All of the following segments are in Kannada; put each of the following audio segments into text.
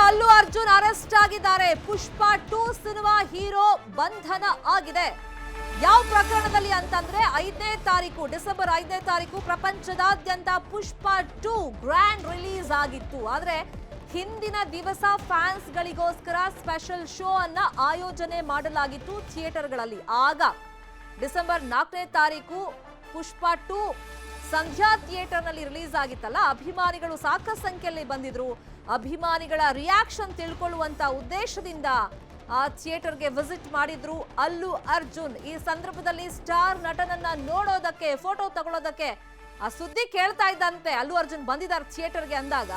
ಅಲ್ಲು ಅರ್ಜುನ್ ಅರೆಸ್ಟ್ ಆಗಿದ್ದಾರೆ. ಪುಷ್ಪ 2 ಸಿನಿಮಾ ಹೀರೋ ಬಂಧನ ಆಗಿದೆ. ಯಾವ ಪ್ರಕರಣದಲ್ಲಿ ಅಂತಂದ್ರೆ 5ನೇ ತಾರೀಕು ಡಿಸೆಂಬರ್ 5ನೇ ತಾರೀಕು ಪ್ರಪಂಚದಾದ್ಯಂತ ಪುಷ್ಪ 2 ಗ್ರ್ಯಾಂಡ್ ರಿಲೀಸ್ ಆಗಿತ್ತು. ಆದ್ರೆ ಹಿಂದಿನ ದಿವಸ ಫ್ಯಾನ್ಸ್ ಗಳಿಗೋಸ್ಕರ ಸ್ಪೆಷಲ್ ಶೋ ಅನ್ನ ಆಯೋಜನೆ ಮಾಡಲಾಗಿತ್ತು ಥಿಯೇಟರ್ಗಳಲ್ಲಿ. ಆಗ ಡಿಸೆಂಬರ್ 4ನೇ ತಾರೀಕು ಪುಷ್ಪ 2 ಸಂಧ್ಯಾ ಥಿಯೇಟರ್ ನಲ್ಲಿ ರಿಲೀಸ್ ಆಗಿತ್ತಲ್ಲ, ಅಭಿಮಾನಿಗಳು ಸಾಕಷ್ಟು ಸಂಖ್ಯೆಯಲ್ಲಿ ಬಂದಿದ್ರು. ಅಭಿಮಾನಿಗಳ ರಿಯಾಕ್ಷನ್ ತಿಳ್ಕೊಳ್ಳುವಂತ ಉದ್ದೇಶದಿಂದ ಆ ಥಿಯೇಟರ್ಗೆ ವಿಸಿಟ್ ಮಾಡಿದ್ರು ಅಲ್ಲು ಅರ್ಜುನ್. ಈ ಸಂದರ್ಭದಲ್ಲಿ ಸ್ಟಾರ್ ನಟನನ್ನ ನೋಡೋದಕ್ಕೆ, ಫೋಟೋ ತಗೊಳ್ಳೋದಕ್ಕೆ ಆ ಸುದ್ದಿ ಕೇಳ್ತಾ ಇದ್ದಂತೆ ಅಲ್ಲು ಅರ್ಜುನ್ ಬಂದಿದ್ದಾರೆ ಥಿಯೇಟರ್ಗೆ ಅಂದಾಗ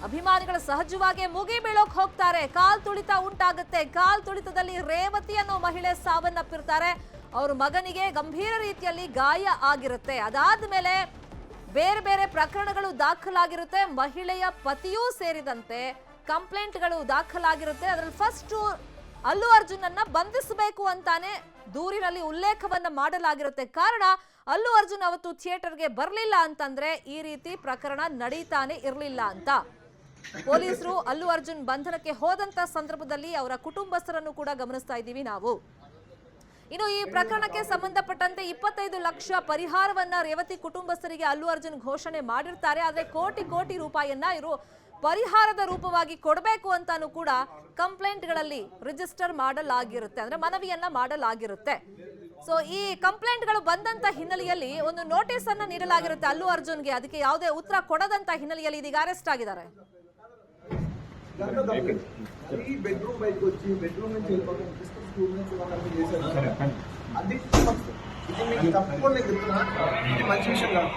ಅಭಿಮಾನಿಗಳು ಸಹಜವಾಗಿ ಮುಗಿ ಬೀಳೋಕ್ ಹೋಗ್ತಾರೆ. ಕಾಲ್ ತುಳಿತ ಉಂಟಾಗುತ್ತೆ. ಕಾಲ್ ತುಳಿತದಲ್ಲಿ ರೇವತಿ ಅನ್ನೋ ಮಹಿಳೆ ಸಾವನ್ನಪ್ಪಿರ್ತಾರೆ. ಅವ್ರ ಮಗನಿಗೆ ಗಂಭೀರ ರೀತಿಯಲ್ಲಿ ಗಾಯ ಆಗಿರುತ್ತೆ. ಅದಾದ್ಮೇಲೆ ಬೇರೆ ಬೇರೆ ಪ್ರಕರಣಗಳು ದಾಖಲಾಗಿರುತ್ತೆ. ಮಹಿಳೆಯ ಪತಿಯೂ ಸೇರಿದಂತೆ ಕಂಪ್ಲೇಂಟ್ಗಳು ದಾಖಲಾಗಿರುತ್ತೆ. ಅದರಲ್ಲಿ ಫಸ್ಟ್ ಅಲ್ಲು ಅರ್ಜುನ್ ಅನ್ನ ಬಂಧಿಸಬೇಕು ಅಂತಾನೆ ದೂರಿನಲ್ಲಿ ಉಲ್ಲೇಖವನ್ನ ಮಾಡಲಾಗಿರುತ್ತೆ. ಕಾರಣ ಅಲ್ಲು ಅರ್ಜುನ್ ಅವತ್ತು ಥಿಯೇಟರ್ಗೆ ಬರಲಿಲ್ಲ ಅಂತಂದ್ರೆ ಈ ರೀತಿ ಪ್ರಕರಣ ನಡೀತಾನೆ ಇರಲಿಲ್ಲ ಅಂತ. ಪೊಲೀಸರು ಅಲ್ಲು ಅರ್ಜುನ್ ಬಂಧನಕ್ಕೆ ಹೋದಂತ ಸಂದರ್ಭದಲ್ಲಿ ಅವರ ಕುಟುಂಬಸ್ಥರನ್ನು ಕೂಡ ಗಮನಿಸ್ತಾ ಇದ್ದೀವಿ ನಾವು. ಇನ್ನು ಈ ಪ್ರಕರಣಕ್ಕೆ ಸಂಬಂಧಪಟ್ಟಂತೆ 25 ಲಕ್ಷ ಪರಿಹಾರವನ್ನ ರೇವತಿ ಕುಟುಂಬಸ್ಥರಿಗೆ ಅಲ್ಲು ಅರ್ಜುನ್ ಘೋಷಣೆ ಮಾಡಿರ್ತಾರೆ. ಆದ್ರೆ ಕೋಟಿ ರೂಪಾಯಿಯನ್ನ ಇವರು ಪರಿಹಾರದ ರೂಪವಾಗಿ ಕೊಡಬೇಕು ಅಂತಾನು ಕೂಡ ಕಂಪ್ಲೇಂಟ್ಗಳಲ್ಲಿ ರಿಜಿಸ್ಟರ್ ಮಾಡಲಾಗಿರುತ್ತೆ, ಅಂದ್ರೆ ಮನವಿಯನ್ನ ಮಾಡಲಾಗಿರುತ್ತೆ. ಸೊ ಈ ಕಂಪ್ಲೇಂಟ್ಗಳು ಬಂದಂತ ಹಿನ್ನೆಲೆಯಲ್ಲಿ ಒಂದು ನೋಟಿಸ್ ಅನ್ನ ನೀಡಲಾಗಿರುತ್ತೆ ಅಲ್ಲು ಅರ್ಜುನ್ಗೆ. ಅದಕ್ಕೆ ಯಾವುದೇ ಉತ್ತರ ಕೊಡದಂತ ಹಿನ್ನೆಲೆಯಲ್ಲಿ ಇದೀಗ ಅರೆಸ್ಟ್ ಆಗಿದ್ದಾರೆ. ఈ బెడ్రూమ్ బయటకు వచ్చి బెడ్రూమ్ నుంచి వెళ్ళిపోతాం స్కూల్ నుంచి వాళ్ళని చేశారు. అది ఇది మీకు తప్పకుండా నేను చెప్తున్నా, ఇది మంచి విషయం కాదు.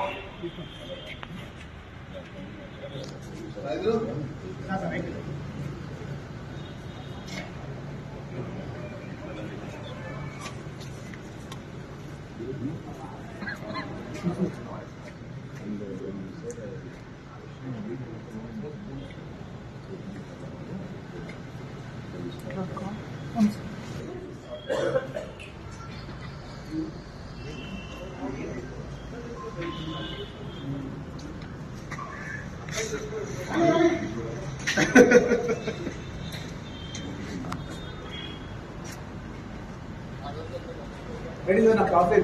నా కాఫీ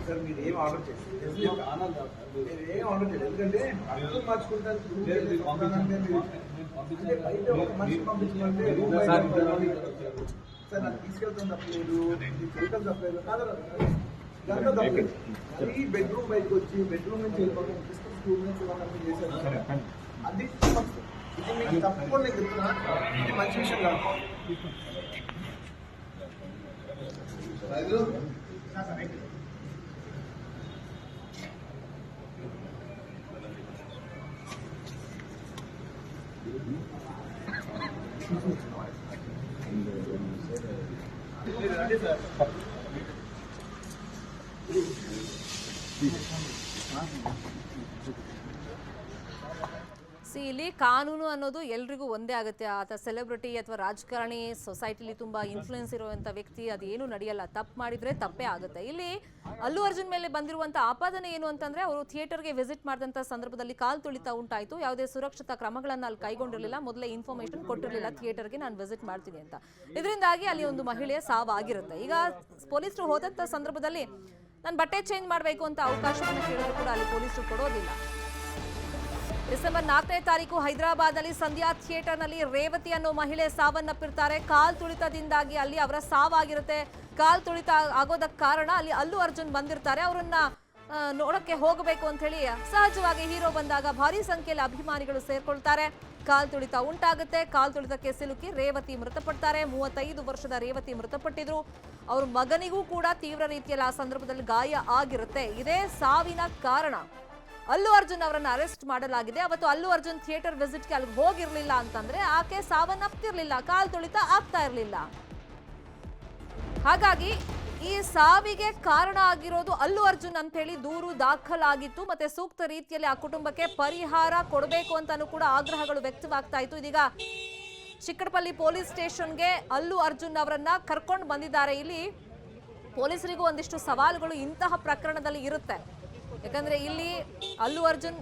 సార్ మీరు ఏం ఆర్డర్ చేయండి, ఏం ఆర్డర్ చేయండి. ఎందుకంటే అర్థం మార్చుకుంటారు బయట ఒక మనిషి పంపించమంటే సార్ నాకు తీసుకెళ్తాం తప్పలేదు, చేయటం తప్పలేదు కాదు, దాంట్లో తప్పలేదు. ఈ బెడ్రూమ్ బయటకు వచ్చి బెడ్రూమ్ నుంచి వెళ్ళిపోతాం స్కూల్ నుంచి వాళ్ళని చేశారు. అది ఇది మీకు తప్పకుండా నేను చెప్తున్నా, ఇది మంచి విషయం కాదు. ಇಲ್ಲಿ ಕಾನೂನು ಅನ್ನೋದು ಎಲ್ರಿಗೂ ಒಂದೇ ಆಗುತ್ತೆ. ಆತ ಸೆಲೆಬ್ರಿಟಿ ಅಥವಾ ರಾಜಕಾರಣಿ, ಸೊಸೈಟಿಲಿ ತುಂಬಾ ಇನ್ಫ್ಲೂಯೆನ್ಸ್ ಇರುವಂತ ವ್ಯಕ್ತಿ, ಅದೇನು ನಡೆಯಲ್ಲ. ತಪ್ಪು ಮಾಡಿದ್ರೆ ತಪ್ಪೇ ಆಗುತ್ತೆ. ಇಲ್ಲಿ ಅಲ್ಲು ಅರ್ಜುನ್ ಮೇಲೆ ಬಂದಿರುವಂತ ಆಪಾದನೆ ಏನು ಅಂತಂದ್ರೆ ಅವರು ಥಿಯೇಟರ್ಗೆ ವಿಸಿಟ್ ಮಾಡಿದಂತ ಸಂದರ್ಭದಲ್ಲಿ ಕಾಲ್ ತುಳಿತ ಉಂಟಾಯಿತು. ಯಾವುದೇ ಸುರಕ್ಷತಾ ಕ್ರಮಗಳನ್ನ ಅಲ್ಲಿ ಕೈಗೊಂಡಿರಲಿಲ್ಲ. ಮೊದಲೇ ಇನ್ಫಾರ್ಮೇಶನ್ ಕೊಟ್ಟಿರಲಿಲ್ಲ ಥಿಯೇಟರ್ಗೆ ನಾನು ವಿಸಿಟ್ ಮಾಡ್ತೀನಿ ಅಂತ. ಇದರಿಂದಾಗಿ ಅಲ್ಲಿ ಒಂದು ಮಹಿಳೆಯ ಸಾವಾಗಿರುತ್ತೆ. ಈಗ ಪೊಲೀಸರು ಹೋದಂತ ಸಂದರ್ಭದಲ್ಲಿ ನಾನು ಬಟ್ಟೆ ಚೇಂಜ್ ಮಾಡಬೇಕು ಅಂತ ಅವಕಾಶವನ್ನು ಕೇಳಿದ್ರು ಕೂಡ ಅಲ್ಲಿ ಪೊಲೀಸರು ಕೊಡೋದಿಲ್ಲ. ಡಿಸೆಂಬರ್ 4ನೇ ತಾರೀಕು ಹೈದರಾಬಾದ್ನಲ್ಲಿ ಸಂಧ್ಯಾ ಥಿಯೇಟರ್ನಲ್ಲಿ ರೇವತಿ ಅನ್ನೋ ಮಹಿಳೆ ಸಾವನ್ನಪ್ಪಿರ್ತಾರೆ. ಕಾಲ್ ತುಳಿತದಿಂದಾಗಿ ಅಲ್ಲಿ ಅವರ ಸಾವಾಗಿರುತ್ತೆ. ಕಾಲ್ ತುಳಿತ ಆಗೋದಕ್ಕೆ ಕಾರಣ ಅಲ್ಲಿ ಅಲ್ಲು ಅರ್ಜುನ್ ಬಂದಿರ್ತಾರೆ. ಅವರನ್ನ ನೋಡಕ್ಕೆ ಹೋಗಬೇಕು ಅಂತ ಹೇಳಿ ಸಹಜವಾಗಿ ಹೀರೋ ಬಂದಾಗ ಭಾರಿ ಸಂಖ್ಯೆಯಲ್ಲಿ ಅಭಿಮಾನಿಗಳು ಸೇರ್ಕೊಳ್ತಾರೆ. ಕಾಲ್ ತುಳಿತ ಉಂಟಾಗುತ್ತೆ. ಕಾಲ್ ತುಳಿತಕ್ಕೆ ಸಿಲುಕಿ ರೇವತಿ ಮೃತಪಡ್ತಾರೆ. 35 ವರ್ಷದ ರೇವತಿ ಮೃತಪಟ್ಟಿದ್ರು. ಅವ್ರ ಮಗನಿಗೂ ಕೂಡ ತೀವ್ರ ರೀತಿಯಲ್ಲಿ ಆ ಸಂದರ್ಭದಲ್ಲಿ ಗಾಯ ಆಗಿರುತ್ತೆ. ಇದೇ ಸಾವಿನ ಕಾರಣ. ಅಲ್ಲು ಅರ್ಜುನ್ ಅವರನ್ನ ಅರೆಸ್ಟ್ ಮಾಡಲಾಗಿದೆ. ಅವತ್ತು ಅಲ್ಲು ಅರ್ಜುನ್ ಥಿಯೇಟರ್ ವಿಸಿಟ್ಗೆ ಅಲ್ಲಿ ಹೋಗಿರ್ಲಿಲ್ಲ ಅಂತಂದ್ರೆ ಆಕೆ ಸಾವನ್ನಪ್ತಿರ್ಲಿಲ್ಲ, ಕಾಲ್ ತುಳಿತ ಆಗ್ತಾ ಇರ್ಲಿಲ್ಲ. ಹಾಗಾಗಿ ಈ ಸಾವಿಗೆ ಕಾರಣ ಆಗಿರೋದು ಅಲ್ಲು ಅರ್ಜುನ್ ಅಂತ ಹೇಳಿ ದೂರು ದಾಖಲಾಗಿತ್ತು. ಮತ್ತೆ ಸೂಕ್ತ ರೀತಿಯಲ್ಲಿ ಆ ಕುಟುಂಬಕ್ಕೆ ಪರಿಹಾರ ಕೊಡಬೇಕು ಅಂತಾನೂ ಕೂಡ ಆಗ್ರಹಗಳು ವ್ಯಕ್ತವಾಗ್ತಾ ಇತ್ತು. ಇದೀಗ ಚಿಕ್ಕಡಪಲ್ಲಿ ಪೊಲೀಸ್ ಸ್ಟೇಷನ್ಗೆ ಅಲ್ಲು ಅರ್ಜುನ್ ಅವರನ್ನ ಕರ್ಕೊಂಡು ಬಂದಿದ್ದಾರೆ. ಇಲ್ಲಿ ಪೊಲೀಸರಿಗೂ ಒಂದಿಷ್ಟು ಸವಾಲುಗಳು ಇಂತಹ ಪ್ರಕರಣದಲ್ಲಿ ಇರುತ್ತೆ. ಯಾಕಂದ್ರೆ ಇಲ್ಲಿ ಅಲ್ಲು ಅರ್ಜುನ್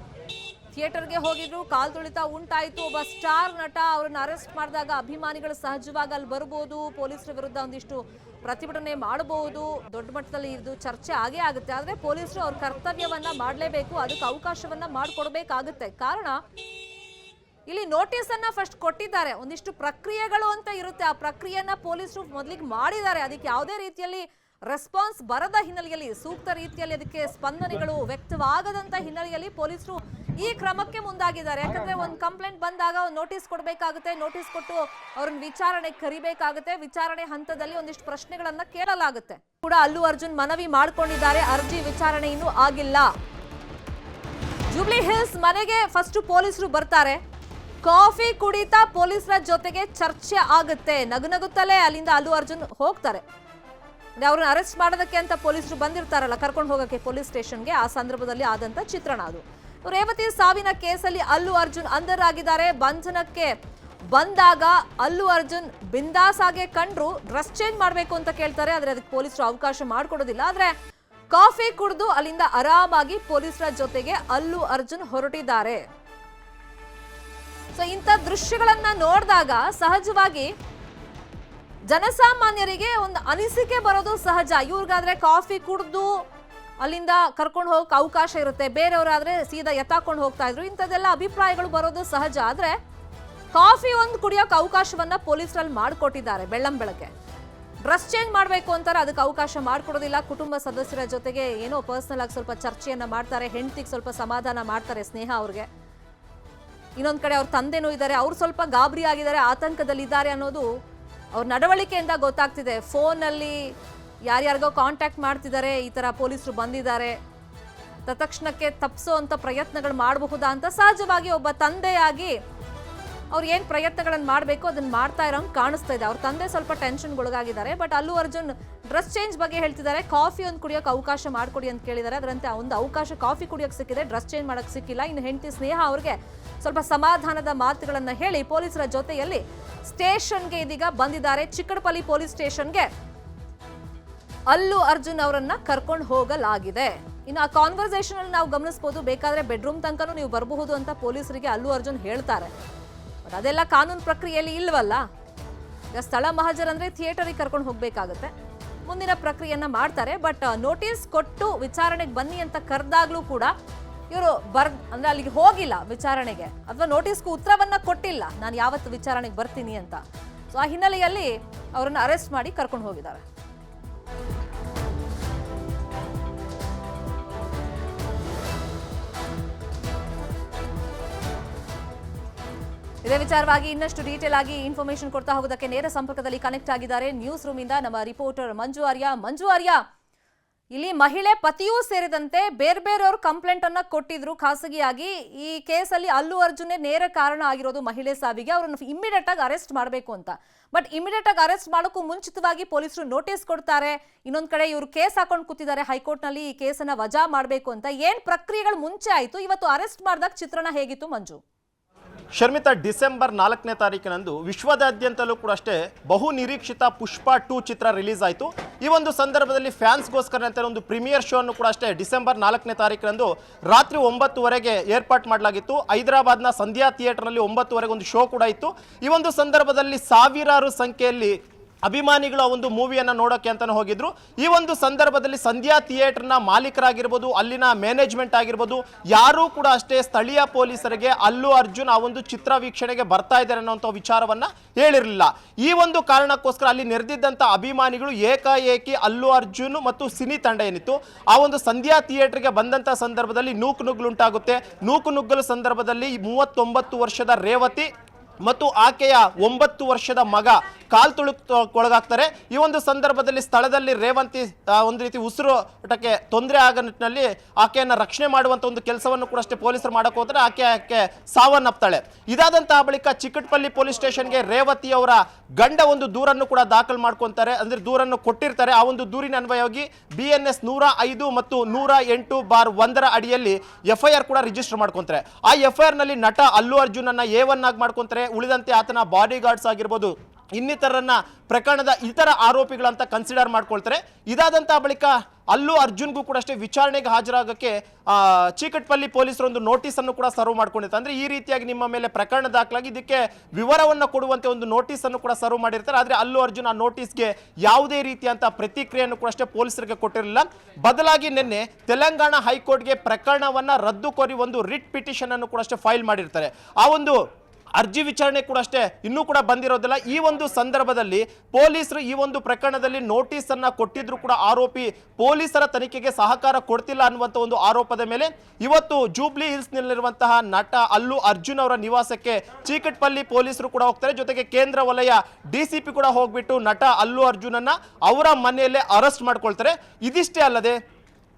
ಥಿಯೇಟರ್ಗೆ ಹೋಗಿದ್ರು, ಕಾಲ್ ತುಳಿತ ಉಂಟಾಯಿತು. ಒಬ್ಬ ಸ್ಟಾರ್ ನಟ ಅವ್ರನ್ನ ಅರೆಸ್ಟ್ ಮಾಡಿದಾಗ ಅಭಿಮಾನಿಗಳು ಸಹಜವಾಗಿ ಅಲ್ಲಿ ಬರ್ಬೋದು, ಪೊಲೀಸರ ವಿರುದ್ಧ ಒಂದಿಷ್ಟು ಪ್ರತಿಭಟನೆ ಮಾಡಬಹುದು, ದೊಡ್ಡ ಮಟ್ಟದಲ್ಲಿ ಇದು ಚರ್ಚೆ ಆಗೇ ಆಗುತ್ತೆ. ಆದ್ರೆ ಪೊಲೀಸರು ಅವ್ರ ಕರ್ತವ್ಯವನ್ನ ಮಾಡಲೇಬೇಕು, ಅದಕ್ಕೆ ಅವಕಾಶವನ್ನ ಮಾಡಿಕೊಡ್ಬೇಕಾಗುತ್ತೆ. ಕಾರಣ ಇಲ್ಲಿ ನೋಟಿಸ್ ಅನ್ನ ಫಸ್ಟ್ ಕೊಟ್ಟಿದ್ದಾರೆ, ಒಂದಿಷ್ಟು ಪ್ರಕ್ರಿಯೆಗಳು ಅಂತ ಇರುತ್ತೆ, ಆ ಪ್ರಕ್ರಿಯೆಯನ್ನ ಪೊಲೀಸರು ಮೊದಲಿಗೆ ಮಾಡಿದ್ದಾರೆ. ಅದಕ್ಕೆ ಯಾವುದೇ ರೀತಿಯಲ್ಲಿ ರೆಸ್ಪಾನ್ಸ್ ಬರದ ಹಿನ್ನೆಲೆಯಲ್ಲಿ, ಸೂಕ್ತ ರೀತಿಯಲ್ಲಿ ಅದಕ್ಕೆ ಸ್ಪಂದನೆಗಳು ವ್ಯಕ್ತವಾಗದಂತ ಹಿನ್ನೆಲೆಯಲ್ಲಿ ಪೊಲೀಸರು ಈ ಕ್ರಮಕ್ಕೆ ಮುಂದಾಗಿದ್ದಾರೆ. ಯಾಕಂದ್ರೆ ಒಂದು ಕಂಪ್ಲೇಂಟ್ ಬಂದಾಗ ಒಂದು ನೋಟಿಸ್ ಕೊಡಬೇಕಾಗುತ್ತೆ, ನೋಟಿಸ್ ಕೊಟ್ಟು ಅವ್ರನ್ನ ವಿಚಾರಣೆ ಕರಿಬೇಕಾಗುತ್ತೆ, ವಿಚಾರಣೆ ಹಂತದಲ್ಲಿ ಒಂದಿಷ್ಟು ಪ್ರಶ್ನೆಗಳನ್ನ ಕೇಳಲಾಗುತ್ತೆ. ಕೂಡ ಅಲ್ಲು ಅರ್ಜುನ್ ಮನವಿ ಮಾಡ್ಕೊಂಡಿದ್ದಾರೆ, ಅರ್ಜಿ ವಿಚಾರಣೆ ಇನ್ನೂ ಆಗಿಲ್ಲ. ಜೂಬ್ಲಿ ಹಿಲ್ಸ್ ಮನೆಗೆ ಫಸ್ಟ್ ಪೊಲೀಸರು ಬರ್ತಾರೆ, ಕಾಫಿ ಕುಡಿತಾ ಪೊಲೀಸರ ಜೊತೆಗೆ ಚರ್ಚೆ ಆಗುತ್ತೆ. ನಗುನಗುತ್ತಲೇ ಅಲ್ಲಿಂದ ಅಲ್ಲು ಅರ್ಜುನ್ ಹೋಗ್ತಾರೆ. ಅವ್ರನ್ನ ಅರೆಸ್ಟ್ ಮಾಡೋದಕ್ಕೆ ಅಂತ ಪೊಲೀಸರು ಬಂದಿರ್ತಾರಲ್ಲ, ಕರ್ಕೊಂಡು ಹೋಗಕ್ಕೆ ಪೊಲೀಸ್ ಸ್ಟೇಷನ್ಗೆ, ಆ ಸಂದರ್ಭದಲ್ಲಿ ಆದಂತ ಚಿತ್ರಣ ಅದು. ರೇವತಿ ಸಾವಿನ ಕೇಸಲ್ಲಿ ಅಲ್ಲು ಅರ್ಜುನ್ ಅಂಡರ್ ಆಗಿದ್ದಾರೆ. ಬಂಧನಕ್ಕೆ ಬಂದಾಗ ಅಲ್ಲು ಅರ್ಜುನ್ ಬಿಂದಾಸ್ ಆಗಿ ಕಂಡ್ರು, ಡ್ರೆಸ್ ಚೇಂಜ್ ಮಾಡಬೇಕು ಅಂತ ಕೇಳ್ತಾರೆ. ಆದ್ರೆ ಅದಕ್ಕೆ ಪೊಲೀಸರು ಅವಕಾಶ ಮಾಡಿಕೊಡೋದಿಲ್ಲ. ಆದ್ರೆ ಕಾಫಿ ಕುಡಿದು ಅಲ್ಲಿಂದ ಆರಾಮಾಗಿ ಪೊಲೀಸರ ಜೊತೆಗೆ ಅಲ್ಲು ಅರ್ಜುನ್ ಹೊರಟಿದ್ದಾರೆ. ಸೊ ಇಂಥ ದೃಶ್ಯಗಳನ್ನ ನೋಡಿದಾಗ ಸಹಜವಾಗಿ ಜನಸಾಮಾನ್ಯರಿಗೆ ಒಂದು ಅನಿಸಿಕೆ ಬರೋದು ಸಹಜ. ಇವ್ರಿಗಾದ್ರೆ ಕಾಫಿ ಕುಡಿದು ಅಲ್ಲಿಂದ ಕರ್ಕೊಂಡು ಹೋಗಕ್ಕೆ ಅವಕಾಶ ಇರುತ್ತೆ, ಬೇರೆಯವರಾದ್ರೆ ಸೀದಾ ಎತ್ತಾಕೊಂಡು ಹೋಗ್ತಾ ಇದ್ರು, ಇಂಥದ್ದೆಲ್ಲ ಅಭಿಪ್ರಾಯಗಳು ಬರೋದು ಸಹಜ. ಆದ್ರೆ ಕಾಫಿ ಒಂದು ಕುಡಿಯೋಕೆ ಅವಕಾಶವನ್ನ ಪೊಲೀಸರಲ್ಲಿ ಮಾಡಿಕೊಟ್ಟಿದ್ದಾರೆ. ಬೆಳ್ಳಂಬೆಳಗ್ಗೆ ಡ್ರೆಸ್ ಚೇಂಜ್ ಮಾಡಬೇಕು ಅಂತಾರೆ, ಅದಕ್ಕೆ ಅವಕಾಶ ಮಾಡಿಕೊಡೋದಿಲ್ಲ. ಕುಟುಂಬ ಸದಸ್ಯರ ಜೊತೆಗೆ ಏನೋ ಪರ್ಸನಲ್ ಆಗಿ ಸ್ವಲ್ಪ ಚರ್ಚೆಯನ್ನ ಮಾಡ್ತಾರೆ, ಹೆಂಡತಿಗೆ ಸ್ವಲ್ಪ ಸಮಾಧಾನ ಮಾಡ್ತಾರೆ ಸ್ನೇಹ ಅವ್ರಿಗೆ. ಇನ್ನೊಂದ್ ಕಡೆ ಅವ್ರ ತಂದೆನೂ ಇದ್ದಾರೆ, ಅವ್ರು ಸ್ವಲ್ಪ ಗಾಬರಿ ಆಗಿದ್ದಾರೆ, ಆತಂಕದಲ್ಲಿದ್ದಾರೆ ಅನ್ನೋದು ಅವ್ರ ನಡವಳಿಕೆಯಿಂದ ಗೊತ್ತಾಗ್ತಿದೆ. ಫೋನಲ್ಲಿ ಯಾರ್ಯಾರಿಗೋ ಕಾಂಟ್ಯಾಕ್ಟ್ ಮಾಡ್ತಿದ್ದಾರೆ, ಈ ತರ ಪೊಲೀಸರು ಬಂದಿದ್ದಾರೆ, ತತ್ಕ್ಷಣಕ್ಕೆ ತಪ್ಪಿಸೋಂಥ ಪ್ರಯತ್ನಗಳು ಮಾಡಬಹುದಾ ಅಂತ ಸಹಜವಾಗಿ ಒಬ್ಬ ತಂದೆಯಾಗಿ ಅವ್ರು ಏನು ಪ್ರಯತ್ನಗಳನ್ನು ಮಾಡಬೇಕು ಅದನ್ನ ಮಾಡ್ತಾ ಇರೋಂಗೆ ಕಾಣಿಸ್ತಾ ಇದೆ. ಅವ್ರ ತಂದೆ ಸ್ವಲ್ಪ ಟೆನ್ಷನ್ಗೊಳಗಾಗಿದ್ದಾರೆ. But Allu Arjun dress change ಬಗ್ಗೆ ಹೇಳ್ತಿದ್ದಾರೆ, ಕಾಫಿ ಒಂದು ಕುಡಿಯೋಕೆ ಅವಕಾಶ ಮಾಡಿಕೊಡಿ ಅಂತ ಕೇಳಿದ್ದಾರೆ. ಅದರಂತೆ ಒಂದು ಅವಕಾಶ ಕಾಫಿ ಕುಡಿಯೋಕೆ ಸಿಕ್ಕಿದೆ, ಡ್ರೆಸ್ ಚೇಂಜ್ ಮಾಡೋಕ್ಕೆ ಸಿಕ್ಕಿಲ್ಲ. ಇನ್ನು ಹೆಂಡತಿ ಸ್ನೇಹ ಅವ್ರಿಗೆ ಸ್ವಲ್ಪ ಸಮಾಧಾನದ ಮಾತುಗಳನ್ನು ಹೇಳಿ ಪೊಲೀಸರ ಜೊತೆಯಲ್ಲಿ ಸ್ಟೇಷನ್ಗೆ ಇದೀಗ ಬಂದಿದ್ದಾರೆ. ಚಿಕ್ಕಡಪಲ್ಲಿ ಪೊಲೀಸ್ ಸ್ಟೇಷನ್ಗೆ ಅಲ್ಲು ಅರ್ಜುನ್ ಅವರನ್ನ ಕರ್ಕೊಂಡು ಹೋಗಲಾಗಿದೆ. ಇನ್ನು ಆ ಕಾನ್ವರ್ಸೇಷನ್ ಅಲ್ಲಿ ನಾವು ಗಮನಿಸಬಹುದು, ಬೇಕಾದ್ರೆ ಬೆಡ್ರೂಮ್ ತನಕನೂ ನೀವು ಬರಬಹುದು ಅಂತ ಪೊಲೀಸರಿಗೆ ಅಲ್ಲು ಅರ್ಜುನ್ ಹೇಳ್ತಾರೆ. ಬಟ್ ಅದೆಲ್ಲ ಕಾನೂನು ಪ್ರಕ್ರಿಯೆಯಲ್ಲಿ ಇಲ್ವಲ್ಲ. ಈಗ ಸ್ಥಳ ಮಹಜರ್ ಅಂದ್ರೆ ಥಿಯೇಟರಿಗೆ ಕರ್ಕೊಂಡು ಹೋಗ್ಬೇಕಾಗತ್ತೆ, ಮುಂದಿನ ಪ್ರಕ್ರಿಯೆಯನ್ನ ಮಾಡ್ತಾರೆ. ಬಟ್ ನೋಟಿಸ್ ಕೊಟ್ಟು ವಿಚಾರಣೆಗೆ ಬನ್ನಿ ಅಂತ ಕರೆದಾಗ್ಲೂ ಕೂಡ ಇವರು ಅಂದ್ರೆ ಅಲ್ಲಿಗೆ ಹೋಗಿಲ್ಲ ವಿಚಾರಣೆಗೆ, ಅಥವಾ ನೋಟಿಸ್ಗೂ ಉತ್ತರವನ್ನ ಕೊಟ್ಟಿಲ್ಲ, ನಾನು ಯಾವತ್ತು ವಿಚಾರಣೆಗೆ ಬರ್ತೀನಿ ಅಂತ. ಸೊ ಆ ಹಿನ್ನೆಲೆಯಲ್ಲಿ ಅವರನ್ನು ಅರೆಸ್ಟ್ ಮಾಡಿ ಕರ್ಕೊಂಡು ಹೋಗಿದ್ದಾರೆ. ಇದೇ ವಿಚಾರವಾಗಿ ಇನ್ನಷ್ಟು ಡೀಟೇಲ್ ಆಗಿ ಇನ್ಫಾರ್ಮೇಶನ್ ಕೊಡ್ತಾ ಹೋಗೋದಕ್ಕೆ ನೇರ ಸಂಪರ್ಕದಲ್ಲಿ ಕನೆಕ್ಟ್ ಆಗಿದ್ದಾರೆ ನ್ಯೂಸ್ ರೂಮ್ ಇಂದ ನಮ್ಮ ರಿಪೋರ್ಟರ್ ಮಂಜು ಆರ್ಯ. ಮಂಜು ಆರ್ಯ, ಇಲ್ಲಿ ಮಹಿಳೆ ಪತಿಯೂ ಸೇರಿದಂತೆ ಬೇರೆ ಬೇರೆಯವರು ಕಂಪ್ಲೇಂಟ್ ಅನ್ನ ಕೊಟ್ಟಿದ್ರು ಖಾಸಗಿಯಾಗಿ. ಈ ಕೇಸಲ್ಲಿ ಅಲ್ಲು ಅರ್ಜುನೇ ನೇರ ಕಾರಣ ಆಗಿರೋದು ಮಹಿಳೆ ಸಾವಿಗೆ, ಅವರನ್ನು ಇಮಿಡಿಯೇಟ್ ಆಗಿ ಅರೆಸ್ಟ್ ಮಾಡಬೇಕು ಅಂತ. ಬಟ್ ಇಮಿಡಿಯೇಟ್ ಆಗಿ ಅರೆಸ್ಟ್ ಮಾಡೋಕ್ಕೂ ಮುಂಚಿತವಾಗಿ ಪೊಲೀಸರು ನೋಟಿಸ್ ಕೊಡ್ತಾರೆ. ಇನ್ನೊಂದ್ ಕಡೆ ಇವರು ಕೇಸ್ ಹಾಕೊಂಡು ಕೂತಿದ್ದಾರೆ ಹೈಕೋರ್ಟ್ ನಲ್ಲಿ, ಈ ಕೇಸನ್ನ ವಜಾ ಮಾಡಬೇಕು ಅಂತ. ಏನ್ ಪ್ರಕ್ರಿಯೆಗಳು ಮುಂಚೆ ಆಯ್ತು, ಇವತ್ತು ಅರೆಸ್ಟ್ ಮಾಡಿದಾಗ ಚಿತ್ರಣ ಹೇಗಿತ್ತು ಮಂಜು? ಶರ್ಮಿತಾ, ಡಿಸೆಂಬರ್ 4ನೇ ತಾರೀಕಿನಂದು ವಿಶ್ವದಾದ್ಯಂತಲೂ ಕೂಡ ಅಷ್ಟೇ ಬಹು ನಿರೀಕ್ಷಿತ ಪುಷ್ಪ 2 ಚಿತ್ರ ರಿಲೀಸ್ ಆಯಿತು. ಈ ಒಂದು ಸಂದರ್ಭದಲ್ಲಿ ಫ್ಯಾನ್ಸ್ಗೋಸ್ಕರ ಅಂತ ಒಂದು ಪ್ರೀಮಿಯರ್ ಶೋ ಅನ್ನು ಕೂಡ ಅಷ್ಟೇ ಡಿಸೆಂಬರ್ 4ನೇ ತಾರೀಕಿನಂದು ರಾತ್ರಿ 9:00ವರೆಗೆ ಏರ್ಪಾಟ್ ಮಾಡಲಾಗಿತ್ತು. ಹೈದರಾಬಾದ್ನ ಸಂಧ್ಯಾ ಥಿಯೇಟರ್ನಲ್ಲಿ 9:00ವರೆಗೆ ಒಂದು ಶೋ ಕೂಡ ಇತ್ತು. ಈ ಒಂದು ಸಂದರ್ಭದಲ್ಲಿ ಸಾವಿರಾರು ಸಂಖ್ಯೆಯಲ್ಲಿ ಅಭಿಮಾನಿಗಳು ಆ ಒಂದು ಮೂವಿಯನ್ನು ನೋಡೋಕ್ಕೆ ಅಂತಾನೆ ಹೋಗಿದ್ರು. ಈ ಒಂದು ಸಂದರ್ಭದಲ್ಲಿ ಸಂಧ್ಯಾ ಥಿಯೇಟರ್ನ ಮಾಲೀಕರಾಗಿರ್ಬೋದು, ಅಲ್ಲಿನ ಮ್ಯಾನೇಜ್ಮೆಂಟ್ ಆಗಿರ್ಬೋದು, ಯಾರೂ ಕೂಡ ಅಷ್ಟೇ ಸ್ಥಳೀಯ ಪೊಲೀಸರಿಗೆ ಅಲ್ಲು ಅರ್ಜುನ್ ಆ ಒಂದು ಚಿತ್ರ ವೀಕ್ಷಣೆಗೆ ಬರ್ತಾ ಇದ್ದಾರೆ ಅನ್ನೋಂಥ ವಿಚಾರವನ್ನ ಹೇಳಿರಲಿಲ್ಲ. ಈ ಒಂದು ಕಾರಣಕ್ಕೋಸ್ಕರ ಅಲ್ಲಿ ನೆರೆದಿದ್ದಂಥ ಅಭಿಮಾನಿಗಳು ಏಕಾಏಕಿ ಅಲ್ಲು ಅರ್ಜುನ್ ಮತ್ತು ಸಿನಿ ತಂಡ ಏನಿತ್ತು ಆ ಒಂದು ಸಂಧ್ಯಾ ಥಿಯೇಟರ್ಗೆ ಬಂದಂಥ ಸಂದರ್ಭದಲ್ಲಿ ನೂಕುನುಗ್ಗಲುಂಟಾಗುತ್ತೆ. ನೂಕುನುಗ್ಗಲು ಸಂದರ್ಭದಲ್ಲಿ 39 ವರ್ಷದ ರೇವತಿ ಮತ್ತು ಆಕೆಯ 9 ವರ್ಷದ ಮಗ ಕಾಲ್ತುಳಿತಕ್ಕೊಳಗಾಗ್ತಾರೆ. ಈ ಒಂದು ಸಂದರ್ಭದಲ್ಲಿ ಸ್ಥಳದಲ್ಲಿ ರೇವಂತಿ ಒಂದು ರೀತಿ ಉಸಿರಾಟಕ್ಕೆ ತೊಂದರೆ ಆಗ ನಿಟ್ಟಿನಲ್ಲಿ ಆಕೆಯನ್ನು ರಕ್ಷಣೆ ಮಾಡುವಂಥ ಒಂದು ಕೆಲಸವನ್ನು ಕೂಡ ಅಷ್ಟೇ ಪೊಲೀಸರು ಮಾಡಕ್ಕೆ ಹೋದರೆ ಆಕೆ ಸಾವನ್ನಪ್ತಾಳೆ. ಇದಾದಂತಹ ಬಳಿಕ ಚಿಕ್ಕಟಪಲ್ಲಿ ಪೊಲೀಸ್ ಸ್ಟೇಷನ್ಗೆ ರೇವತಿ ಅವರ ಗಂಡ ಒಂದು ದೂರನ್ನು ಕೂಡ ದಾಖಲು ಮಾಡ್ಕೊತಾರೆ, ಅಂದ್ರೆ ದೂರನ್ನು ಕೊಟ್ಟಿರ್ತಾರೆ. ಆ ಒಂದು ದೂರಿನ ಅನ್ವಯವಾಗಿ BNS 105 ಮತ್ತು 108/1 ಅಡಿಯಲ್ಲಿ FIR ಕೂಡ ರಿಜಿಸ್ಟರ್ ಮಾಡ್ಕೊಂತಾರೆ. ಆ FIR ನಲ್ಲಿ ನಟ ಅಲ್ಲು ಅರ್ಜುನ್ ಅನ್ನ A1 ಆಗಿ ಮಾಡ್ಕೊಂತಾರೆ. ಉಳಿದಂತೆ ಆತನ ಬಾಡಿ ಗಾರ್ಡ್ಸ್ ಆಗಿರ್ಬೋದು, ಇನ್ನಿತರನ್ನ ಪ್ರಕರಣದ ಇತರ ಆರೋಪಿಗಳಂತ ಕನ್ಸಿಡರ್ ಮಾಡ್ಕೊಳ್ತಾರೆ. ಇದಾದಂಥ ಬಳಿಕ ಅಲ್ಲು ಅರ್ಜುನ್ಗೂ ಕೂಡ ಅಷ್ಟೇ ವಿಚಾರಣೆಗೆ ಹಾಜರಾಗಕ್ಕೆ ಚೀಕಟ್ಪಲ್ಲಿ ಪೊಲೀಸರು ಒಂದು ನೋಟಿಸನ್ನು ಕೂಡ ಸರ್ವ್ ಮಾಡ್ಕೊಂಡಿರ್ತಾರೆ. ಅಂದರೆ ಈ ರೀತಿಯಾಗಿ ನಿಮ್ಮ ಮೇಲೆ ಪ್ರಕರಣ ದಾಖಲಾಗಿ ಇದಕ್ಕೆ ವಿವರವನ್ನು ಕೊಡುವಂತೆ ಒಂದು ನೋಟಿಸನ್ನು ಕೂಡ ಸರ್ವ್ ಮಾಡಿರ್ತಾರೆ. ಆದರೆ ಅಲ್ಲು ಅರ್ಜುನ್ ಆ ನೋಟಿಸ್ಗೆ ಯಾವುದೇ ರೀತಿಯಂಥ ಪ್ರತಿಕ್ರಿಯೆಯನ್ನು ಕೂಡ ಅಷ್ಟೇ ಪೊಲೀಸರಿಗೆ ಕೊಟ್ಟಿರಲಿಲ್ಲ. ಬದಲಾಗಿ ನಿನ್ನೆ ತೆಲಂಗಾಣ ಹೈಕೋರ್ಟ್ಗೆ ಪ್ರಕರಣವನ್ನು ರದ್ದು ಕೋರಿ ಒಂದು ರಿಟ್ ಪಿಟಿಷನ್ ಅನ್ನು ಕೂಡ ಅಷ್ಟೇ ಫೈಲ್ ಮಾಡಿರ್ತಾರೆ. ಆ ಒಂದು ಅರ್ಜಿ ವಿಚಾರಣೆ ಕೂಡ ಅಷ್ಟೇ ಇನ್ನೂ ಕೂಡ ಬಂದಿರೋದಿಲ್ಲ. ಈ ಒಂದು ಸಂದರ್ಭದಲ್ಲಿ ಪೊಲೀಸರು ಈ ಒಂದು ಪ್ರಕರಣದಲ್ಲಿ ನೋಟಿಸ್ ಅನ್ನ ಕೊಟ್ಟಿದ್ರು ಕೂಡ ಆರೋಪಿ ಪೊಲೀಸರ ತನಿಖೆಗೆ ಸಹಕಾರ ಕೊಡ್ತಿಲ್ಲ ಅನ್ನುವಂಥ ಒಂದು ಆರೋಪದ ಮೇಲೆ ಇವತ್ತು ಜೂಬ್ಲಿ ಹಿಲ್ಸ್ ನಲ್ಲಿರುವಂತಹ ನಟ ಅಲ್ಲು ಅರ್ಜುನ್ ಅವರ ನಿವಾಸಕ್ಕೆ ಚೀಕಟ್ಪಲ್ಲಿ ಪೊಲೀಸರು ಕೂಡ ಹೋಗ್ತಾರೆ. ಜೊತೆಗೆ ಕೇಂದ್ರ ವಲಯ ಡಿಸಿಪಿ ಕೂಡ ಹೋಗ್ಬಿಟ್ಟು ನಟ ಅಲ್ಲು ಅರ್ಜುನ್ ಅನ್ನ ಅವರ ಮನೆಯಲ್ಲೇ ಅರೆಸ್ಟ್ ಮಾಡ್ಕೊಳ್ತಾರೆ. ಇದಿಷ್ಟೇ ಅಲ್ಲದೆ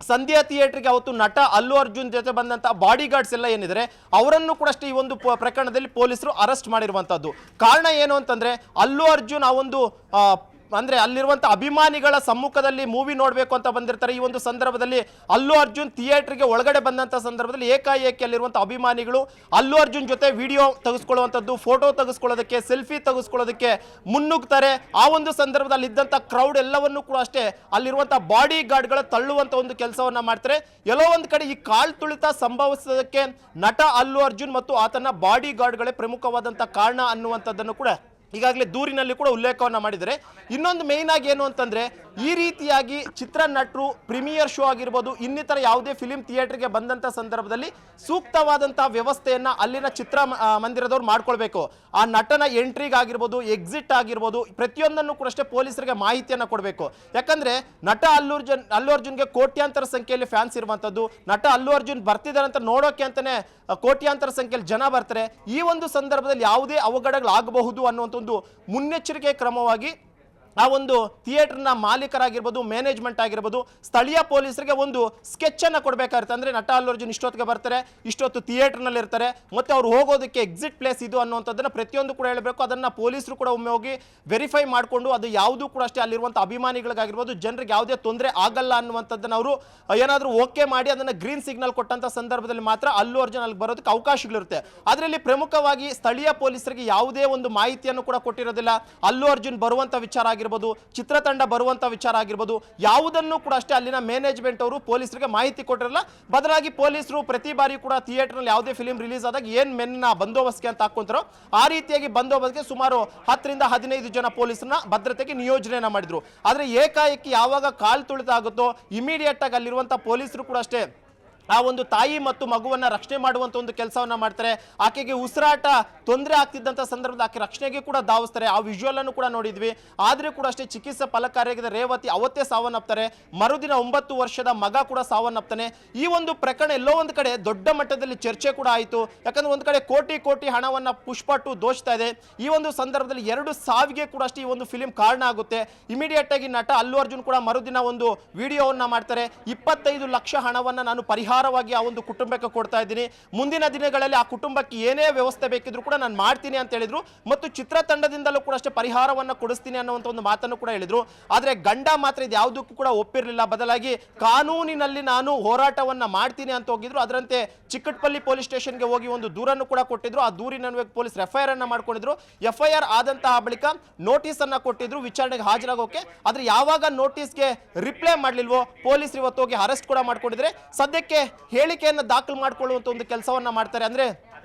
ಸಂಧ್ಯಾ ಥಿಯೇಟರ್ಗೆ ಅವತ್ತು ನಟ ಅಲ್ಲು ಅರ್ಜುನ್ ಜೊತೆ ಬಂದಂಥ ಬಾಡಿ ಗಾರ್ಡ್ಸ್ ಎಲ್ಲ ಏನಿದ್ದಾರೆ ಅವರನ್ನು ಕೂಡ ಅಷ್ಟೇ ಈ ಒಂದು ಪ್ರಕರಣದಲ್ಲಿ ಪೊಲೀಸರು ಅರೆಸ್ಟ್ ಮಾಡಿರುವಂಥದ್ದು. ಕಾರಣ ಏನು ಅಂತಂದ್ರೆ ಅಲ್ಲು ಅರ್ಜುನ್ ಆ ಒಂದು ಅಂದ್ರೆ ಅಲ್ಲಿರುವಂಥ ಅಭಿಮಾನಿಗಳ ಸಮ್ಮುಖದಲ್ಲಿ ಮೂವಿ ನೋಡಬೇಕು ಅಂತ ಬಂದಿರ್ತಾರೆ. ಈ ಒಂದು ಸಂದರ್ಭದಲ್ಲಿ ಅಲ್ಲು ಅರ್ಜುನ್ ಥಿಯೇಟರ್ಗೆ ಒಳಗಡೆ ಬಂದಂಥ ಸಂದರ್ಭದಲ್ಲಿ ಏಕಾಏಕಿ ಅಲ್ಲಿರುವಂಥ ಅಭಿಮಾನಿಗಳು ಅಲ್ಲು ಅರ್ಜುನ್ ಜೊತೆ ವಿಡಿಯೋ ತೆಗೆಸ್ಕೊಳ್ಳುವಂಥದ್ದು, ಫೋಟೋ ತೆಗೆಸ್ಕೊಳ್ಳೋದಕ್ಕೆ, ಸೆಲ್ಫಿ ತೆಗೆಸ್ಕೊಳ್ಳೋದಕ್ಕೆ ಮುನ್ನುಗ್ತಾರೆ. ಆ ಒಂದು ಸಂದರ್ಭದಲ್ಲಿ ಇದ್ದಂಥ ಕ್ರೌಡ್ ಎಲ್ಲವನ್ನೂ ಕೂಡ ಅಷ್ಟೇ ಅಲ್ಲಿರುವಂಥ ಬಾಡಿ ಗಾರ್ಡ್ಗಳ ತಳ್ಳುವಂಥ ಒಂದು ಕೆಲಸವನ್ನ ಮಾಡ್ತಾರೆ. ಎಲ್ಲೋ ಒಂದು ಕಡೆ ಈ ಕಾಲ್ ತುಳಿತ ಸಂಭವಿಸೋದಕ್ಕೆ ನಟ ಅಲ್ಲು ಅರ್ಜುನ್ ಮತ್ತು ಆತನ ಬಾಡಿ ಗಾರ್ಡ್ಗಳೇ ಪ್ರಮುಖವಾದಂಥ ಕಾರಣ ಅನ್ನುವಂಥದ್ದನ್ನು ಕೂಡ ಈಗಾಗಲೇ ದೂರಿನಲ್ಲಿ ಕೂಡ ಉಲ್ಲೇಖವನ್ನು ಮಾಡಿದರೆ. ಇನ್ನೊಂದು ಮೇಯ್ನ್ ಆಗಿ ಏನು ಅಂತಂದ್ರೆ ಈ ರೀತಿಯಾಗಿ ಚಿತ್ರನಟರು ಪ್ರೀಮಿಯರ್ ಶೋ ಆಗಿರ್ಬೋದು, ಇನ್ನಿತರ ಯಾವುದೇ ಫಿಲಿಂ ಥಿಯೇಟರ್ಗೆ ಬಂದಂಥ ಸಂದರ್ಭದಲ್ಲಿ ಸೂಕ್ತವಾದಂತಹ ವ್ಯವಸ್ಥೆಯನ್ನ ಅಲ್ಲಿನ ಚಿತ್ರ ಮಂದಿರದವ್ರು ಮಾಡ್ಕೊಳ್ಬೇಕು. ಆ ನಟನ ಎಂಟ್ರಿಗಾಗಿರ್ಬೋದು, ಎಕ್ಸಿಟ್ ಆಗಿರ್ಬೋದು, ಪ್ರತಿಯೊಂದನ್ನು ಕೂಡ ಅಷ್ಟೇ ಪೊಲೀಸರಿಗೆ ಮಾಹಿತಿಯನ್ನು ಕೊಡಬೇಕು. ಯಾಕಂದ್ರೆ ನಟ ಅಲ್ಲು ಅರ್ಜುನ್ಗೆ ಕೋಟ್ಯಾಂತರ ಸಂಖ್ಯೆಯಲ್ಲಿ ಫ್ಯಾನ್ಸ್ ಇರುವಂಥದ್ದು. ನಟ ಅಲ್ಲು ಅರ್ಜುನ್ ಬರ್ತಿದ್ದಾರೆ ಅಂತ ನೋಡೋಕೆ ಅಂತಾನೆ ಕೋಟ್ಯಾಂತರ ಸಂಖ್ಯೆಯಲ್ಲಿ ಜನ ಬರ್ತಾರೆ. ಈ ಒಂದು ಸಂದರ್ಭದಲ್ಲಿ ಯಾವುದೇ ಅವಘಡಗಳಾಗಬಹುದು ಅನ್ನುವಂಥ ಒಂದು ಮುನ್ನೆಚ್ಚರಿಕೆ ಕ್ರಮವಾಗಿ ಆ ಒಂದು ಥಿಯೇಟರ್ನ ಮಾಲೀಕರಾಗಿರ್ಬೋದು, ಮ್ಯಾನೇಜ್ಮೆಂಟ್ ಆಗಿರ್ಬೋದು, ಸ್ಥಳೀಯ ಪೊಲೀಸರಿಗೆ ಒಂದು ಸ್ಕೆಚ್ ಅನ್ನು ಕೊಡಬೇಕಾಗುತ್ತೆ. ಅಂದರೆ ನಟ ಅಲ್ಲು ಅರ್ಜುನ್ ಇಷ್ಟೊತ್ತಿಗೆ ಬರ್ತಾರೆ, ಇಷ್ಟೊತ್ತು ಥಿಯೇಟರ್ನಲ್ಲಿ ಇರ್ತಾರೆ, ಮತ್ತು ಅವ್ರು ಹೋಗೋದಕ್ಕೆ ಎಕ್ಸಿಟ್ ಪ್ಲೇಸ್ ಇದು ಅನ್ನುವಂಥದ್ದನ್ನು ಪ್ರತಿಯೊಂದು ಕೂಡ ಹೇಳಬೇಕು. ಅದನ್ನು ಪೊಲೀಸರು ಕೂಡ ಒಮ್ಮೆ ಹೋಗಿ ವೆರಿಫೈ ಮಾಡಿಕೊಂಡು ಅದು ಯಾವುದೂ ಕೂಡ ಅಷ್ಟೇ ಅಲ್ಲಿರುವಂಥ ಅಭಿಮಾನಿಗಳಿಗಾಗಿರ್ಬೋದು, ಜನರಿಗೆ ಯಾವುದೇ ತೊಂದರೆ ಆಗಲ್ಲ ಅನ್ನುವಂಥದ್ದನ್ನು ಅವರು ಏನಾದರೂ ಓಕೆ ಮಾಡಿ ಅದನ್ನು ಗ್ರೀನ್ ಸಿಗ್ನಲ್ ಕೊಟ್ಟಂಥ ಸಂದರ್ಭದಲ್ಲಿ ಮಾತ್ರ ಅಲ್ಲು ಅರ್ಜುನ್ ಅಲ್ಲಿ ಬರೋದಕ್ಕೆ ಅವಕಾಶಗಳಿರುತ್ತೆ. ಅದರಲ್ಲಿ ಪ್ರಮುಖವಾಗಿ ಸ್ಥಳೀಯ ಪೊಲೀಸರಿಗೆ ಯಾವುದೇ ಒಂದು ಮಾಹಿತಿಯನ್ನು ಕೂಡ ಕೊಟ್ಟಿರೋದಿಲ್ಲ. ಅಲ್ಲು ಅರ್ಜುನ್ ಬರುವಂಥ ವಿಚಾರ ಆಗಿರ್ಬೋದು, ಚಿತ್ರತಂಡ ಬರುವಂತ ವಿಚಾರ ಆಗಿರ್ಬೋದು, ಯಾವುದನ್ನು ಕೂಡ ಅಷ್ಟೇ ಅಲ್ಲಿನ ಮ್ಯಾನೇಜ್ಮೆಂಟ್ ಅವರು ಪೊಲೀಸರಿಗೆ ಮಾಹಿತಿ ಕೊಟ್ಟಿರಲ್ಲ. ಬದಲಾಗಿ ಪೊಲೀಸರು ಪ್ರತಿ ಬಾರಿ ಕೂಡ ಥಿಯೇಟರ್ ನಲ್ಲಿ ಯಾವುದೇ ಫಿಲಿಂ ರಿಲೀಸ್ ಆದಾಗ ಏನ್ ಮೆನ್ನ ಬಂದೋಬಸ್ತ್ಗೆ ಅಂತ ಹಾಕೊಂತಾರೋ ಆ ರೀತಿಯಾಗಿ ಬಂದೋಬಸ್ತ್ಗೆ ಸುಮಾರು 10 ರಿಂದ 15 ಜನ ಪೊಲೀಸರನ್ನ ಭದ್ರತೆಗೆ ನಿಯೋಜನೆಯನ್ನ ಮಾಡಿದ್ರು. ಆದ್ರೆ ಏಕಾಏಕಿ ಯಾವಾಗ ಕಾಲ್ ತುಳಿತ ಆಗುತ್ತೋ ಇಮಿಡಿಯೇಟ್ ಆಗಿ ಅಲ್ಲಿರುವಂತ ಪೊಲೀಸರು ಕೂಡ ಅಷ್ಟೇ ಆ ಒಂದು ತಾಯಿ ಮತ್ತು ಮಗುವನ್ನ ರಕ್ಷಣೆ ಮಾಡುವಂತ ಒಂದು ಕೆಲಸವನ್ನ ಮಾಡ್ತಾರೆ. ಆಕೆಗೆ ಉಸಿರಾಟ ತೊಂದರೆ ಆಗ್ತಿದ್ದಂಥ ಸಂದರ್ಭದಲ್ಲಿ ಆಕೆ ರಕ್ಷಣೆಗೆ ಕೂಡ ಧಾವಿಸ್ತಾರೆ. ಆ ವಿಜುವಲ್ ಅನ್ನು ಕೂಡ ನೋಡಿದ್ವಿ. ಆದ್ರೆ ಕೂಡ ಅಷ್ಟೇ ಚಿಕಿತ್ಸೆ ಫಲಕಾರಿಯಾಗಿದೆ. ರೇವತಿ ಅವತ್ತೇ ಸಾವನ್ನಪ್ತಾರೆ. ಮರುದಿನ 9 ವರ್ಷದ ಮಗ ಕೂಡ ಸಾವನ್ನಪ್ತಾನೆ. ಈ ಒಂದು ಪ್ರಕರಣ ಎಲ್ಲೋ ಒಂದು ಕಡೆ ದೊಡ್ಡ ಮಟ್ಟದಲ್ಲಿ ಚರ್ಚೆ ಕೂಡ ಆಯಿತು. ಯಾಕಂದ್ರೆ ಒಂದು ಕಡೆ ಕೋಟಿ ಹಣವನ್ನ ಪುಷ್ಪ 2 ದೋಚ್ತಾ ಇದೆ. ಈ ಒಂದು ಸಂದರ್ಭದಲ್ಲಿ 2 ಸಾವಿಗೆ ಕೂಡ ಅಷ್ಟೇ ಈ ಒಂದು ಫಿಲಿಂ ಕಾರಣ ಆಗುತ್ತೆ. ಇಮಿಡಿಯೇಟ್ ಆಗಿ ನಟ ಅಲ್ಲು ಅರ್ಜುನ್ ಕೂಡ ಮರುದಿನ ಒಂದು ವಿಡಿಯೋವನ್ನ ಮಾಡ್ತಾರೆ. 25 ಲಕ್ಷ ಹಣವನ್ನ ನಾನು ಪರಿಹಾರವಾಗಿ ಆ ಒಂದು ಕುಟುಂಬಕ್ಕೆ ಕೊಡ್ತಾ ಇದ್ದೀನಿ. ಮುಂದಿನ ದಿನಗಳಲ್ಲಿ ಆ ಕುಟುಂಬಕ್ಕೆ ಏನೇ ವ್ಯವಸ್ಥೆ ಬೇಕಿದ್ರು ಕೂಡ ನಾನು ಮಾಡ್ತೀನಿ ಅಂತ ಹೇಳಿದ್ರು. ಮತ್ತು ಚಿತ್ರತಂಡದಿಂದಲೂ ಕೂಡ ಅಷ್ಟೇ ಪರಿಹಾರವನ್ನ ಕೊಡಿಸ್ತೀನಿ ಅನ್ನುವಂಥ ಒಂದು ಮಾತನ್ನು ಕೂಡ ಹೇಳಿದ್ರು. ಆದ್ರೆ ಗಂಡ ಮಾತ್ರ ಇದು ಯಾವುದಕ್ಕೂ ಕೂಡ ಒಪ್ಪಿರಲಿಲ್ಲ. ಬದಲಾಗಿ ಕಾನೂನಿನಲ್ಲಿ ನಾನು ಹೋರಾಟವನ್ನ ಮಾಡ್ತೀನಿ ಅಂತ ಹೋಗಿದ್ರು. ಅದರಂತೆ ಚಿಕ್ಕಟ್ಪಲ್ಲಿ ಪೊಲೀಸ್ ಸ್ಟೇಷನ್ಗೆ ಹೋಗಿ ಒಂದು ದೂರನ್ನು ಕೂಡ ಕೊಟ್ಟಿದ್ರು. ಆ ದೂರಿನ ಪೊಲೀಸ್ ಎಫ್ಐಆರ್ ಅನ್ನ ಮಾಡ್ಕೊಂಡಿದ್ರು. ಎಫ್ಐಆರ್ ಆದಂತಹ ಬಳಿಕ ನೋಟಿಸ್ ಅನ್ನ ಕೊಟ್ಟಿದ್ರು ವಿಚಾರಣೆಗೆ ಹಾಜರಾಗೋಕೆ. ಆದ್ರೆ ಯಾವಾಗ ನೋಟಿಸ್ಗೆ ರಿಪ್ಲೈ ಮಾಡ್ಲಿಲ್ವೋ ಪೊಲೀಸರು ಇವತ್ತು ಹೋಗಿ ಅರೆಸ್ಟ್ ಕೂಡ ಮಾಡ್ಕೊಂಡಿದ್ರೆ ಸದ್ಯಕ್ಕೆ ಹೇಳಿಕೆಯನ್ನು ದಾಖಲು ಮಾಡಿಕೊಳ್ಳುವಂತ ಒಂದು ಕೆಲಸವನ್ನ ಮಾಡ್ತಾರೆ. ಅಂದ್ರೆ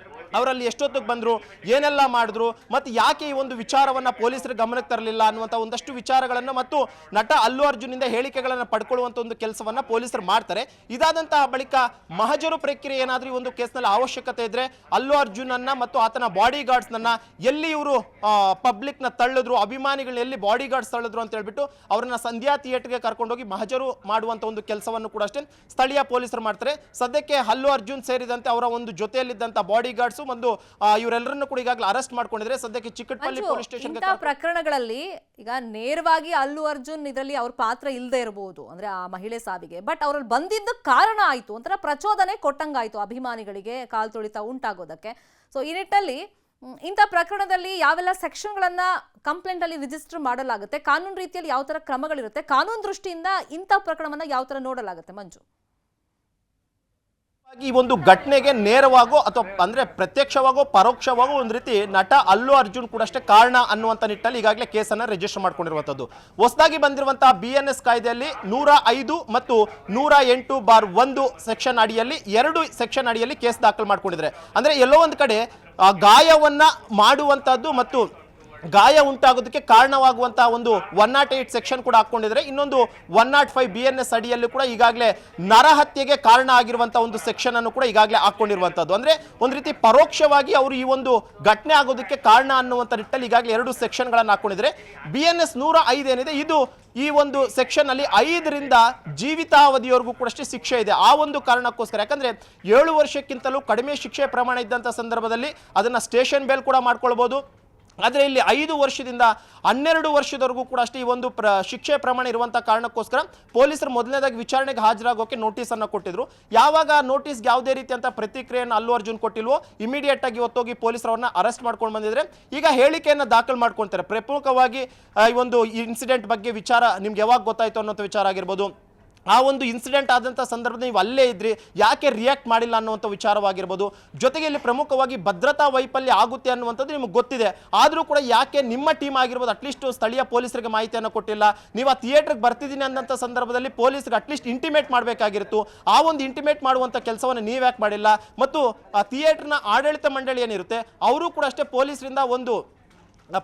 ಅವರಲ್ಲಿ ಎಷ್ಟೊತ್ತಿಗೆ ಬಂದ್ರು, ಏನೆಲ್ಲ ಮಾಡಿದ್ರು, ಮತ್ತು ಯಾಕೆ ಈ ಒಂದು ವಿಚಾರವನ್ನ ಪೊಲೀಸರ ಗಮನಕ್ಕೆ ತರಲಿಲ್ಲ ಅನ್ನುವಂಥ ಒಂದಷ್ಟು ವಿಚಾರಗಳನ್ನು ಮತ್ತು ನಟ ಅಲ್ಲು ಅರ್ಜುನಿಂದ ಹೇಳಿಕೆಗಳನ್ನು ಪಡ್ಕೊಳ್ಳುವಂಥ ಒಂದು ಕೆಲಸವನ್ನ ಪೊಲೀಸರು ಮಾಡ್ತಾರೆ. ಇದಾದಂತಹ ಬಳಿಕ ಮಹಜರು ಪ್ರಕ್ರಿಯೆ ಏನಾದರೂ ಈ ಒಂದು ಕೇಸ್ನಲ್ಲಿ ಅವಶ್ಯಕತೆ ಇದ್ರೆ ಅಲ್ಲು ಅರ್ಜುನ್ ಅನ್ನ ಮತ್ತು ಆತನ ಬಾಡಿ ಗಾರ್ಡ್ಸ್ ನನ್ನ ಎಲ್ಲಿ ಇವರು ಪಬ್ಲಿಕ್ ನ ತಳ್ಳಿದ್ರು, ಅಭಿಮಾನಿಗಳು ಎಲ್ಲಿ ಬಾಡಿ ಗಾರ್ಡ್ಸ್ ತಳ್ಳಿದ್ರು ಅಂತ ಹೇಳ್ಬಿಟ್ಟು ಅವರನ್ನ ಸಂಧ್ಯಾ ಥಿಯೇಟರ್ಗೆ ಕರ್ಕೊಂಡೋಗಿ ಮಹಜರು ಮಾಡುವಂತ ಒಂದು ಕೆಲಸವನ್ನು ಕೂಡ ಅಷ್ಟೇ ಸ್ಥಳೀಯ ಪೊಲೀಸರು ಮಾಡ್ತಾರೆ. ಸದ್ಯಕ್ಕೆ ಅಲ್ಲು ಅರ್ಜುನ್ ಸೇರಿದಂತೆ ಅವರ ಒಂದು ಜೊತೆಯಲ್ಲಿದ್ದಂತ ಬಾಡಿ ಗಾರ್ಡ್ಸ್ ಒಂದು ಇವರೆಲ್ಲರನ್ನು ಕೂಡ ಈಗಾಗಲೇ ಅರೆಸ್ಟ್ ಮಾಡ್ಕೊಂಡಿದ್ರೆ. ಸದ್ಯಕ್ಕೆ ಚಿಕ್ಕಟ್ಪಲ್ಲಿ ಪೊಲೀಸ್ ಸ್ಟೇಷನ್ ಪ್ರಕರಣಗಳಲ್ಲಿ ಈಗ ನೇರವಾಗಿ ಅಲ್ಲು ಅರ್ಜುನ್ ಇದರಲ್ಲಿ ಅವ್ರ ಪಾತ್ರ ಇಲ್ಲದೆ ಇರಬಹುದು, ಅಂದ್ರೆ ಆ ಮಹಿಳೆ ಸಾವಿಗೆ. ಬಟ್ ಅವರಲ್ಲಿ ಬಂದಿದ್ದ ಕಾರಣ ಆಯ್ತು, ಒಂಥರ ಪ್ರಚೋದನೆ ಕೊಟ್ಟಂಗಾಯ್ತು ಅಭಿಮಾನಿಗಳಿಗೆ ಕಾಲ್ ತುಳಿತ ಉಂಟಾಗೋದಕ್ಕೆ. ಸೊ ಈ ನಿಟ್ಟಲ್ಲಿ ಇಂಥ ಪ್ರಕರಣದಲ್ಲಿ ಯಾವೆಲ್ಲ ಸೆಕ್ಷನ್ಗಳನ್ನ ಕಂಪ್ಲೇಂಟ್ ಅಲ್ಲಿ ರಿಜಿಸ್ಟರ್ ಮಾಡಲಾಗುತ್ತೆ, ಕಾನೂನು ರೀತಿಯಲ್ಲಿ ಯಾವ ತರ ಕ್ರಮಗಳಿರುತ್ತೆ, ಕಾನೂನು ದೃಷ್ಟಿಯಿಂದ ಇಂಥ ಪ್ರಕರಣವನ್ನ ಯಾವ ತರ ನೋಡಲಾಗುತ್ತೆ ಮಂಜು? ಈ ಒಂದು ಘಟನೆಗೆ ನೇರವಾಗೋ ಅಥವಾ ಅಂದ್ರೆ ಪ್ರತ್ಯಕ್ಷವಾಗೋ ಪರೋಕ್ಷವಾಗೋ ಒಂದು ರೀತಿ ನಟ ಅಲ್ಲು ಅರ್ಜುನ್ ಕೂಡ ಅಷ್ಟೇ ಕಾರಣ ಅನ್ನುವಂಥ ನಿಟ್ಟಲ್ಲಿ ಈಗಾಗಲೇ ಕೇಸನ್ನು ರಿಜಿಸ್ಟರ್ ಮಾಡ್ಕೊಂಡಿರುವಂಥದ್ದು. ಹೊಸದಾಗಿ ಬಂದಿರುವಂತಹ BNS ಕಾಯ್ದೆಯಲ್ಲಿ 105 ಮತ್ತು 108/1 ಸೆಕ್ಷನ್ ಅಡಿಯಲ್ಲಿ 2 ಸೆಕ್ಷನ್ ಅಡಿಯಲ್ಲಿ ಕೇಸ್ ದಾಖಲು ಮಾಡ್ಕೊಂಡಿದ್ದಾರೆ. ಅಂದ್ರೆ ಎಲ್ಲೋ ಒಂದು ಕಡೆ ಗಾಯವನ್ನ ಮಾಡುವಂತಹದ್ದು ಮತ್ತು ಗಾಯ ಉಂಟಾಗೋದಕ್ಕೆ ಕಾರಣವಾಗುವಂತಹ ಒಂದು 108 ಸೆಕ್ಷನ್ ಕೂಡ ಹಾಕೊಂಡಿದ್ರೆ, ಇನ್ನೊಂದು 105 BNS ಅಡಿಯಲ್ಲೂ ಕೂಡ ಈಗಾಗಲೇ ನರಹತ್ಯೆಗೆ ಕಾರಣ ಆಗಿರುವಂತಹ ಒಂದು ಸೆಕ್ಷನ್ ಅನ್ನು ಕೂಡ ಈಗಾಗಲೇ ಹಾಕೊಂಡಿರುವಂತದ್ದು. ಅಂದ್ರೆ ಒಂದು ರೀತಿ ಪರೋಕ್ಷವಾಗಿ ಅವರು ಈ ಒಂದು ಘಟನೆ ಆಗೋದಕ್ಕೆ ಕಾರಣ ಅನ್ನುವಂಥ ನಿಟ್ಟಲ್ಲಿ ಈಗಾಗಲೇ 2 ಸೆಕ್ಷನ್ಗಳನ್ನು ಹಾಕೊಂಡಿದ್ರೆ. BNS 105 ಏನಿದೆ ಇದು ಈ ಒಂದು ಸೆಕ್ಷನ್ ಅಲ್ಲಿ 5ರಿಂದ ಜೀವಿತಾವಧಿಯವರೆಗೂ ಕೂಡ ಅಷ್ಟೇ ಶಿಕ್ಷೆ ಇದೆ. ಆ ಒಂದು ಕಾರಣಕ್ಕೋಸ್ಕರ, ಯಾಕಂದ್ರೆ 7 ವರ್ಷಕ್ಕಿಂತಲೂ ಕಡಿಮೆ ಶಿಕ್ಷೆ ಪ್ರಮಾಣ ಇದ್ದಂಥ ಸಂದರ್ಭದಲ್ಲಿ ಅದನ್ನ ಸ್ಟೇಷನ್ ಬೇಲ್ ಕೂಡ ಮಾಡ್ಕೊಳ್ಬಹುದು. ಆದರೆ ಇಲ್ಲಿ 5 ವರ್ಷದಿಂದ 12 ವರ್ಷದವರೆಗೂ ಕೂಡ ಅಷ್ಟೇ ಈ ಒಂದು ಶಿಕ್ಷೆ ಪ್ರಮಾಣ ಇರುವಂಥ ಕಾರಣಕ್ಕೋಸ್ಕರ ಪೊಲೀಸರು ಮೊದಲನೇದಾಗಿ ವಿಚಾರಣೆಗೆ ಹಾಜರಾಗೋಕೆ ನೋಟಿಸನ್ನು ಕೊಟ್ಟಿದ್ರು. ಯಾವಾಗ ನೋಟಿಸ್ಗೆ ಯಾವುದೇ ರೀತಿಯಂಥ ಪ್ರತಿಕ್ರಿಯೆಯನ್ನು ಅಲ್ಲು ಅರ್ಜುನ್ ಕೊಟ್ಟಿಲ್ವೋ ಇಮಿಡಿಯೇಟ್ ಆಗಿ ಹೊತ್ತೋಗಿ ಪೊಲೀಸರು ಅವ್ರನ್ನ ಅರೆಸ್ಟ್ ಮಾಡ್ಕೊಂಡು ಬಂದಿದ್ರೆ ಈಗ ಹೇಳಿಕೆಯನ್ನು ದಾಖಲು ಮಾಡ್ಕೊಳ್ತಾರೆ. ಪ್ರಮುಖವಾಗಿ ಈ ಒಂದು ಇನ್ಸಿಡೆಂಟ್ ಬಗ್ಗೆ ವಿಚಾರ ನಿಮ್ಗೆ ಯಾವಾಗ ಗೊತ್ತಾಯ್ತು ಅನ್ನೋಂಥ ವಿಚಾರ ಆಗಿರ್ಬೋದು, ಆ ಒಂದು ಇನ್ಸಿಡೆಂಟ್ ಆದಂಥ ಸಂದರ್ಭದಲ್ಲಿ ನೀವು ಅಲ್ಲೇ ಇದ್ರಿ, ಯಾಕೆ ರಿಯಾಕ್ಟ್ ಮಾಡಿಲ್ಲ ಅನ್ನುವಂಥ ವಿಚಾರವಾಗಿರ್ಬೋದು. ಜೊತೆಗೆ ಇಲ್ಲಿ ಪ್ರಮುಖವಾಗಿ ಭದ್ರತಾ ವೈಫಲ್ಯ ಆಗುತ್ತೆ ಅನ್ನುವಂಥದ್ದು ನಿಮಗೆ ಗೊತ್ತಿದೆ, ಆದರೂ ಕೂಡ ಯಾಕೆ ನಿಮ್ಮ ಟೀಮ್ ಆಗಿರ್ಬೋದು ಅಟ್ಲೀಸ್ಟ್ ಸ್ಥಳೀಯ ಪೊಲೀಸರಿಗೆ ಮಾಹಿತಿಯನ್ನು ಕೊಟ್ಟಿಲ್ಲ. ನೀವು ಆ ಥಿಯೇಟರ್ಗೆ ಬರ್ತಿದ್ದೀನಿ ಅನ್ನೋಂಥ ಸಂದರ್ಭದಲ್ಲಿ ಪೊಲೀಸರಿಗೆ ಅಟ್ಲೀಸ್ಟ್ ಇಂಟಿಮೇಟ್ ಮಾಡಬೇಕಾಗಿತ್ತು. ಆ ಒಂದು ಇಂಟಿಮೇಟ್ ಮಾಡುವಂಥ ಕೆಲಸವನ್ನು ನೀವು ಯಾಕೆ ಮಾಡಿಲ್ಲ? ಮತ್ತು ಆ ಥಿಯೇಟರ್ನ ಆಡಳಿತ ಮಂಡಳಿ ಏನಿರುತ್ತೆ ಅವರು ಕೂಡ ಅಷ್ಟೇ ಪೊಲೀಸರಿಂದ ಒಂದು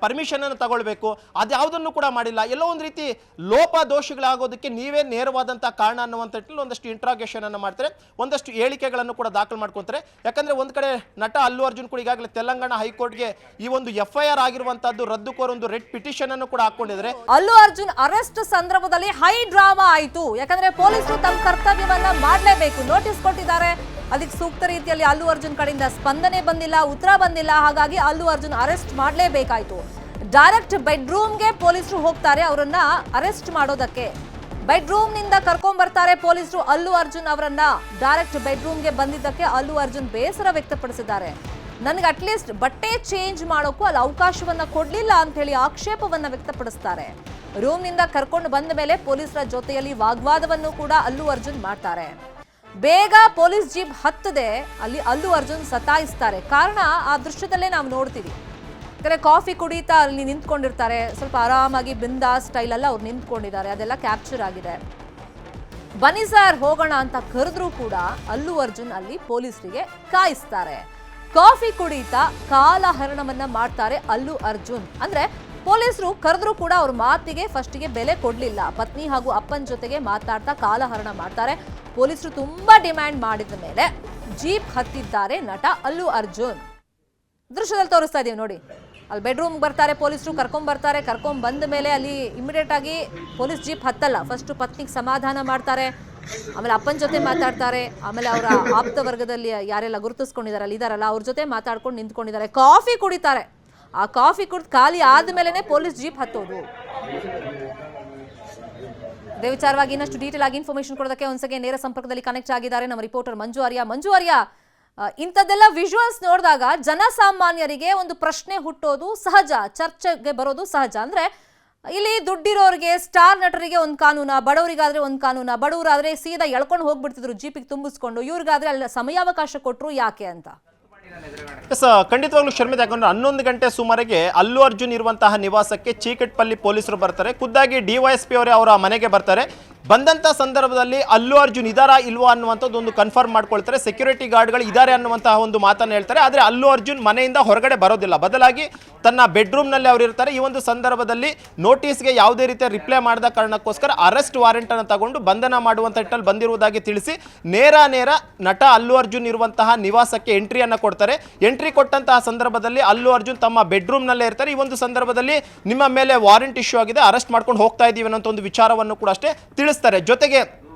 ಪರ್ಮಿಷನ್ ಅನ್ನು ತಗೊಳ್ಬೇಕು, ಅದ್ಯಾವುದನ್ನು ಕೂಡ ಮಾಡಿಲ್ಲ. ಎಲ್ಲೋ ಒಂದು ರೀತಿ ಲೋಪದೋಷಗಳಾಗೋದಕ್ಕೆ ನೀವೇ ನೇರವಾದಂಥ ಕಾರಣ ಅನ್ನುವಂಥ ಒಂದಷ್ಟು ಇಂಟ್ರಾಗೇಷನ್ ಅನ್ನು ಮಾಡ್ತಾರೆ, ಒಂದಷ್ಟು ಹೇಳಿಕೆಗಳನ್ನು ಕೂಡ ದಾಖಲು ಮಾಡ್ಕೊತಾರೆ. ಯಾಕಂದ್ರೆ ಒಂದು ಕಡೆ ನಟ ಅಲ್ಲು ಅರ್ಜುನ್ ಕೂಡ ಈಗಾಗಲೇ ತೆಲಂಗಾಣ ಹೈಕೋರ್ಟ್ಗೆ ಈ ಒಂದು FIR ಆಗಿರುವಂತಹದ್ದು ರದ್ದು ಕೋರ್ ಒಂದು ರೆಡ್ ಪಿಟಿಷನ್ ಅನ್ನು ಕೂಡ ಹಾಕೊಂಡಿದ್ದಾರೆ. ಅಲ್ಲು ಅರ್ಜುನ್ ಅರೆಸ್ಟ್ ಸಂದರ್ಭದಲ್ಲಿ ಹೈ ಡ್ರಾಮಾ ಆಯಿತು. ಯಾಕಂದ್ರೆ ಪೊಲೀಸರು ತಮ್ಮ ಕರ್ತವ್ಯವನ್ನ ಮಾಡಲೇಬೇಕು, ನೋಟಿಸ್ ಕೊಟ್ಟಿದ್ದಾರೆ, ಅದಕ್ಕೆ ಸೂಕ್ತ ರೀತಿಯಲ್ಲಿ ಅಲ್ಲು ಅರ್ಜುನ್ ಕಡೆಯಿಂದ ಸ್ಪಂದನೆ ಬಂದಿಲ್ಲ, ಉತ್ತರ ಬಂದಿಲ್ಲ. ಹಾಗಾಗಿ ಅಲ್ಲು ಅರ್ಜುನ್ ಅರೆಸ್ಟ್ ಮಾಡಲೇಬೇಕಾಯ್ತು. ಡೈರೆಕ್ಟ್ ಬೆಡ್ರೂಮ್ಗೆ ಪೊಲೀಸರು ಹೋಗ್ತಾರೆ ಅವರನ್ನ ಅರೆಸ್ಟ್ ಮಾಡೋದಕ್ಕೆ. ಬೆಡ್ರೂಮ್ ನಿಂದ ಕರ್ಕೊಂಡ್ ಬರ್ತಾರೆ ಪೊಲೀಸರು ಅಲ್ಲು ಅರ್ಜುನ್ ಅವರನ್ನ. ಡೈರೆಕ್ಟ್ ಬೆಡ್ರೂಮ್ಗೆ ಬಂದಿದ್ದಕ್ಕೆ ಅಲ್ಲು ಅರ್ಜುನ್ ಬೇಸರ ವ್ಯಕ್ತಪಡಿಸಿದ್ದಾರೆ. ನನಗೆ ಅಟ್ಲೀಸ್ಟ್ ಬಟ್ಟೆ ಚೇಂಜ್ ಮಾಡೋಕ್ಕೂ ಅಲ್ಲಿ ಅವಕಾಶವನ್ನ ಕೊಡ್ಲಿಲ್ಲ ಅಂತ ಹೇಳಿ ಆಕ್ಷೇಪವನ್ನ ವ್ಯಕ್ತಪಡಿಸ್ತಾರೆ. ರೂಮ್ ನಿಂದ ಕರ್ಕೊಂಡು ಬಂದ ಮೇಲೆ ಪೊಲೀಸರ ಜೊತೆಯಲ್ಲಿ ವಾಗ್ವಾದವನ್ನು ಕೂಡ ಅಲ್ಲು ಅರ್ಜುನ್ ಮಾಡ್ತಾರೆ. ಬೇಗ ಪೊಲೀಸ್ ಜೀಪ್ ಹತ್ತದೆ ಅಲ್ಲಿ ಅಲ್ಲು ಅರ್ಜುನ್ ಸತಾಯಿಸ್ತಾರೆ. ಕಾರಣ ಆ ದೃಶ್ಯದಲ್ಲೇ ನಾವು ನೋಡ್ತೀವಿ. ಯಾಕಂದ್ರೆ ಕಾಫಿ ಕುಡಿತಾ ಅಲ್ಲಿ ನಿಂತ್ಕೊಂಡಿರ್ತಾರೆ, ಸ್ವಲ್ಪ ಆರಾಮಾಗಿ ಬಿಂದಾ ಸ್ಟೈಲ್ ಎಲ್ಲ ಅವ್ರು ನಿಂತ್ಕೊಂಡಿದ್ದಾರೆ, ಅದೆಲ್ಲ ಕ್ಯಾಪ್ಚರ್ ಆಗಿದೆ. ಬನ್ನಿ ಸರ್ ಹೋಗೋಣ ಅಂತ ಕರೆದ್ರೂ ಕೂಡ ಅಲ್ಲು ಅರ್ಜುನ್ ಅಲ್ಲಿ ಪೊಲೀಸರಿಗೆ ಕಾಯಿಸ್ತಾರೆ. ಕಾಫಿ ಕುಡಿತಾ ಕಾಲಹರಣವನ್ನ ಮಾಡ್ತಾರೆ ಅಲ್ಲು ಅರ್ಜುನ್. ಅಂದ್ರೆ ಪೊಲೀಸರು ಕರೆದ್ರೂ ಕೂಡ ಅವ್ರ ಮಾತಿಗೆ ಫಸ್ಟಿಗೆ ಬೆಲೆ ಕೊಡ್ಲಿಲ್ಲ. ಪತ್ನಿ ಹಾಗೂ ಅಪ್ಪನ ಜೊತೆಗೆ ಮಾತಾಡ್ತಾ ಕಾಲಹರಣ ಮಾಡ್ತಾರೆ. ಪೊಲೀಸರು ತುಂಬಾ ಡಿಮ್ಯಾಂಡ್ ಮಾಡಿದ ಮೇಲೆ ಜೀಪ್ ಹತ್ತಿದ್ದಾರೆ ನಟ ಅಲ್ಲು ಅರ್ಜುನ್. ದೃಶ್ಯದಲ್ಲಿ ತೋರಿಸ್ತಾ ಇದೀವಿ ನೋಡಿ. ಅಲ್ಲಿ ಬೆಡ್ರೂಮ್ ಬರ್ತಾರೆ ಪೊಲೀಸರು, ಕರ್ಕೊಂಡ್ ಬಂದ ಮೇಲೆ ಅಲ್ಲಿ ಇಮಿಡಿಯೇಟ್ ಆಗಿ ಪೊಲೀಸ್ ಜೀಪ್ ಹತ್ತಲ್ಲ. ಫಸ್ಟ್ ಪತ್ನಿಗೆ ಸಮಾಧಾನ ಮಾಡ್ತಾರೆ, ಆಮೇಲೆ ಅಪ್ಪನ ಜೊತೆ ಮಾತಾಡ್ತಾರೆ, ಆಮೇಲೆ ಅವರ ಆಪ್ತ ವರ್ಗದಲ್ಲಿ ಯಾರೆಲ್ಲ ಗುರುತಿಸ್ಕೊಂಡಿದಾರೆ ಅಲ್ಲಿ ಇದಾರಲ್ಲ ಅವ್ರ ಜೊತೆ ಮಾತಾಡ್ಕೊಂಡು ನಿಂತ್ಕೊಂಡಿದ್ದಾರೆ. ಕಾಫಿ ಕುಡಿತಾರೆ. ಆ ಕಾಫಿ ಕುಡಿದು ಖಾಲಿ ಆದ್ಮೇಲೆ ಪೊಲೀಸ್ ಜೀಪ್ ಹತ್ತೋದು. ಇದೇ ವಿಚಾರವಾಗಿ ಇನ್ನಷ್ಟು ಡೀಟೇಲ್ ಆಗಿ ಇನ್ಫಾರ್ಮೇಶನ್ ಕೊಡೋದಕ್ಕೆ ಒಂದ್ಸಗೆ ನೇರ ಸಂಪರ್ಕದಲ್ಲಿ ಕನೆಕ್ಟ್ ಆಗಿದ್ದಾರೆ ನಮ್ಮ ರಿಪೋರ್ಟರ್ ಮಂಜು ಆರ್ಯ. ಇಂಥದ್ದೆಲ್ಲ ವಿಜುವಲ್ಸ್ ನೋಡಿದಾಗ ಜನಸಾಮಾನ್ಯರಿಗೆ ಒಂದು ಪ್ರಶ್ನೆ ಹುಟ್ಟೋದು ಸಹಜ, ಚರ್ಚೆಗೆ ಬರೋದು ಸಹಜ. ಅಂದ್ರೆ ಇಲ್ಲಿ ದುಡ್ಡಿರೋರಿಗೆ, ಸ್ಟಾರ್ ನಟರಿಗೆ ಒಂದು ಕಾನೂನ, ಬಡವರಿಗಾದ್ರೆ ಒಂದು ಕಾನೂನ. ಬಡವರಾದ್ರೆ ಸೀದಾ ಎಳ್ಕೊಂಡು ಹೋಗ್ಬಿಡ್ತಿದ್ರು ಜೀಪಿಗೆ ತುಂಬಿಸ್ಕೊಂಡು, ಇವ್ರಿಗಾದ್ರೆ ಅಲ್ಲಿ ಸಮಯಾವಕಾಶ ಕೊಟ್ಟರು ಯಾಕೆ ಅಂತ. ಖಂಡಿತವಾಗ್ಲೂ ಶರ್ಮಿತಾ, ಯಾಕಂದ್ರೆ 11 ಗಂಟೆ ಸುಮಾರಿಗೆ ಅಲ್ಲು ಅರ್ಜುನ್ ಇರುವಂತಹ ನಿವಾಸಕ್ಕೆ ಚೀಕಟ್ಪಲ್ಲಿ ಪೊಲೀಸರು ಬರ್ತಾರೆ. ಖುದ್ದಾಗಿ DYSP ಅವರೇ ಅವರ ಮನೆಗೆ ಬರ್ತಾರೆ. ಬಂದಂಥ ಸಂದರ್ಭದಲ್ಲಿ ಅಲ್ಲು ಅರ್ಜುನ್ ಇದಾರಾ ಇಲ್ವಾ ಅನ್ನುವಂಥದ್ದು ಒಂದು ಕನ್ಫರ್ಮ್ ಮಾಡ್ಕೊಳ್ತಾರೆ. ಸೆಕ್ಯೂರಿಟಿ ಗಾರ್ಡ್ಗಳು ಇದ್ದಾರೆ ಅನ್ನುವಂತಹ ಒಂದು ಮಾತನ್ನು ಹೇಳ್ತಾರೆ. ಆದರೆ ಅಲ್ಲು ಅರ್ಜುನ್ ಮನೆಯಿಂದ ಹೊರಗಡೆ ಬರೋದಿಲ್ಲ, ಬದಲಾಗಿ ತನ್ನ ಬೆಡ್ರೂಮ್ನಲ್ಲಿ ಅವರು ಇರ್ತಾರೆ. ಈ ಒಂದು ಸಂದರ್ಭದಲ್ಲಿ ನೋಟಿಸ್ಗೆ ಯಾವುದೇ ರೀತಿಯ ರಿಪ್ಲೈ ಮಾಡದ ಕಾರಣಕ್ಕೋಸ್ಕರ ಅರೆಸ್ಟ್ ವಾರೆಂಟ್ ಅನ್ನು ತಗೊಂಡು ಬಂಧನ ಮಾಡುವಂಥ ನಿಟ್ಟಲ್ಲಿ ಬಂದಿರುವುದಾಗಿ ತಿಳಿಸಿ ನೇರ ನಟ ಅಲ್ಲು ಅರ್ಜುನ್ ಇರುವಂತಹ ನಿವಾಸಕ್ಕೆ ಎಂಟ್ರಿಯನ್ನು ಕೊಡ್ತಾರೆ. ಎಂಟ್ರಿ ಕೊಟ್ಟಂತಹ ಸಂದರ್ಭದಲ್ಲಿ ಅಲ್ಲು ಅರ್ಜುನ್ ತಮ್ಮ ಬೆಡ್ರೂಮ್ನಲ್ಲೇ ಇರ್ತಾರೆ. ಈ ಒಂದು ಸಂದರ್ಭದಲ್ಲಿ ನಿಮ್ಮ ಮೇಲೆ ವಾರೆಂಟ್ ಇಶ್ಯೂ ಆಗಿದೆ, ಅರೆಸ್ಟ್ ಮಾಡ್ಕೊಂಡು ಹೋಗ್ತಾ ಇದ್ದೀವಿ ಅನ್ನೋ ಒಂದು ವಿಚಾರವನ್ನು ಕೂಡ ಅಷ್ಟೇ ತಿಳಿಸ್ತಾರೆ. ಜೊತೆಗೆ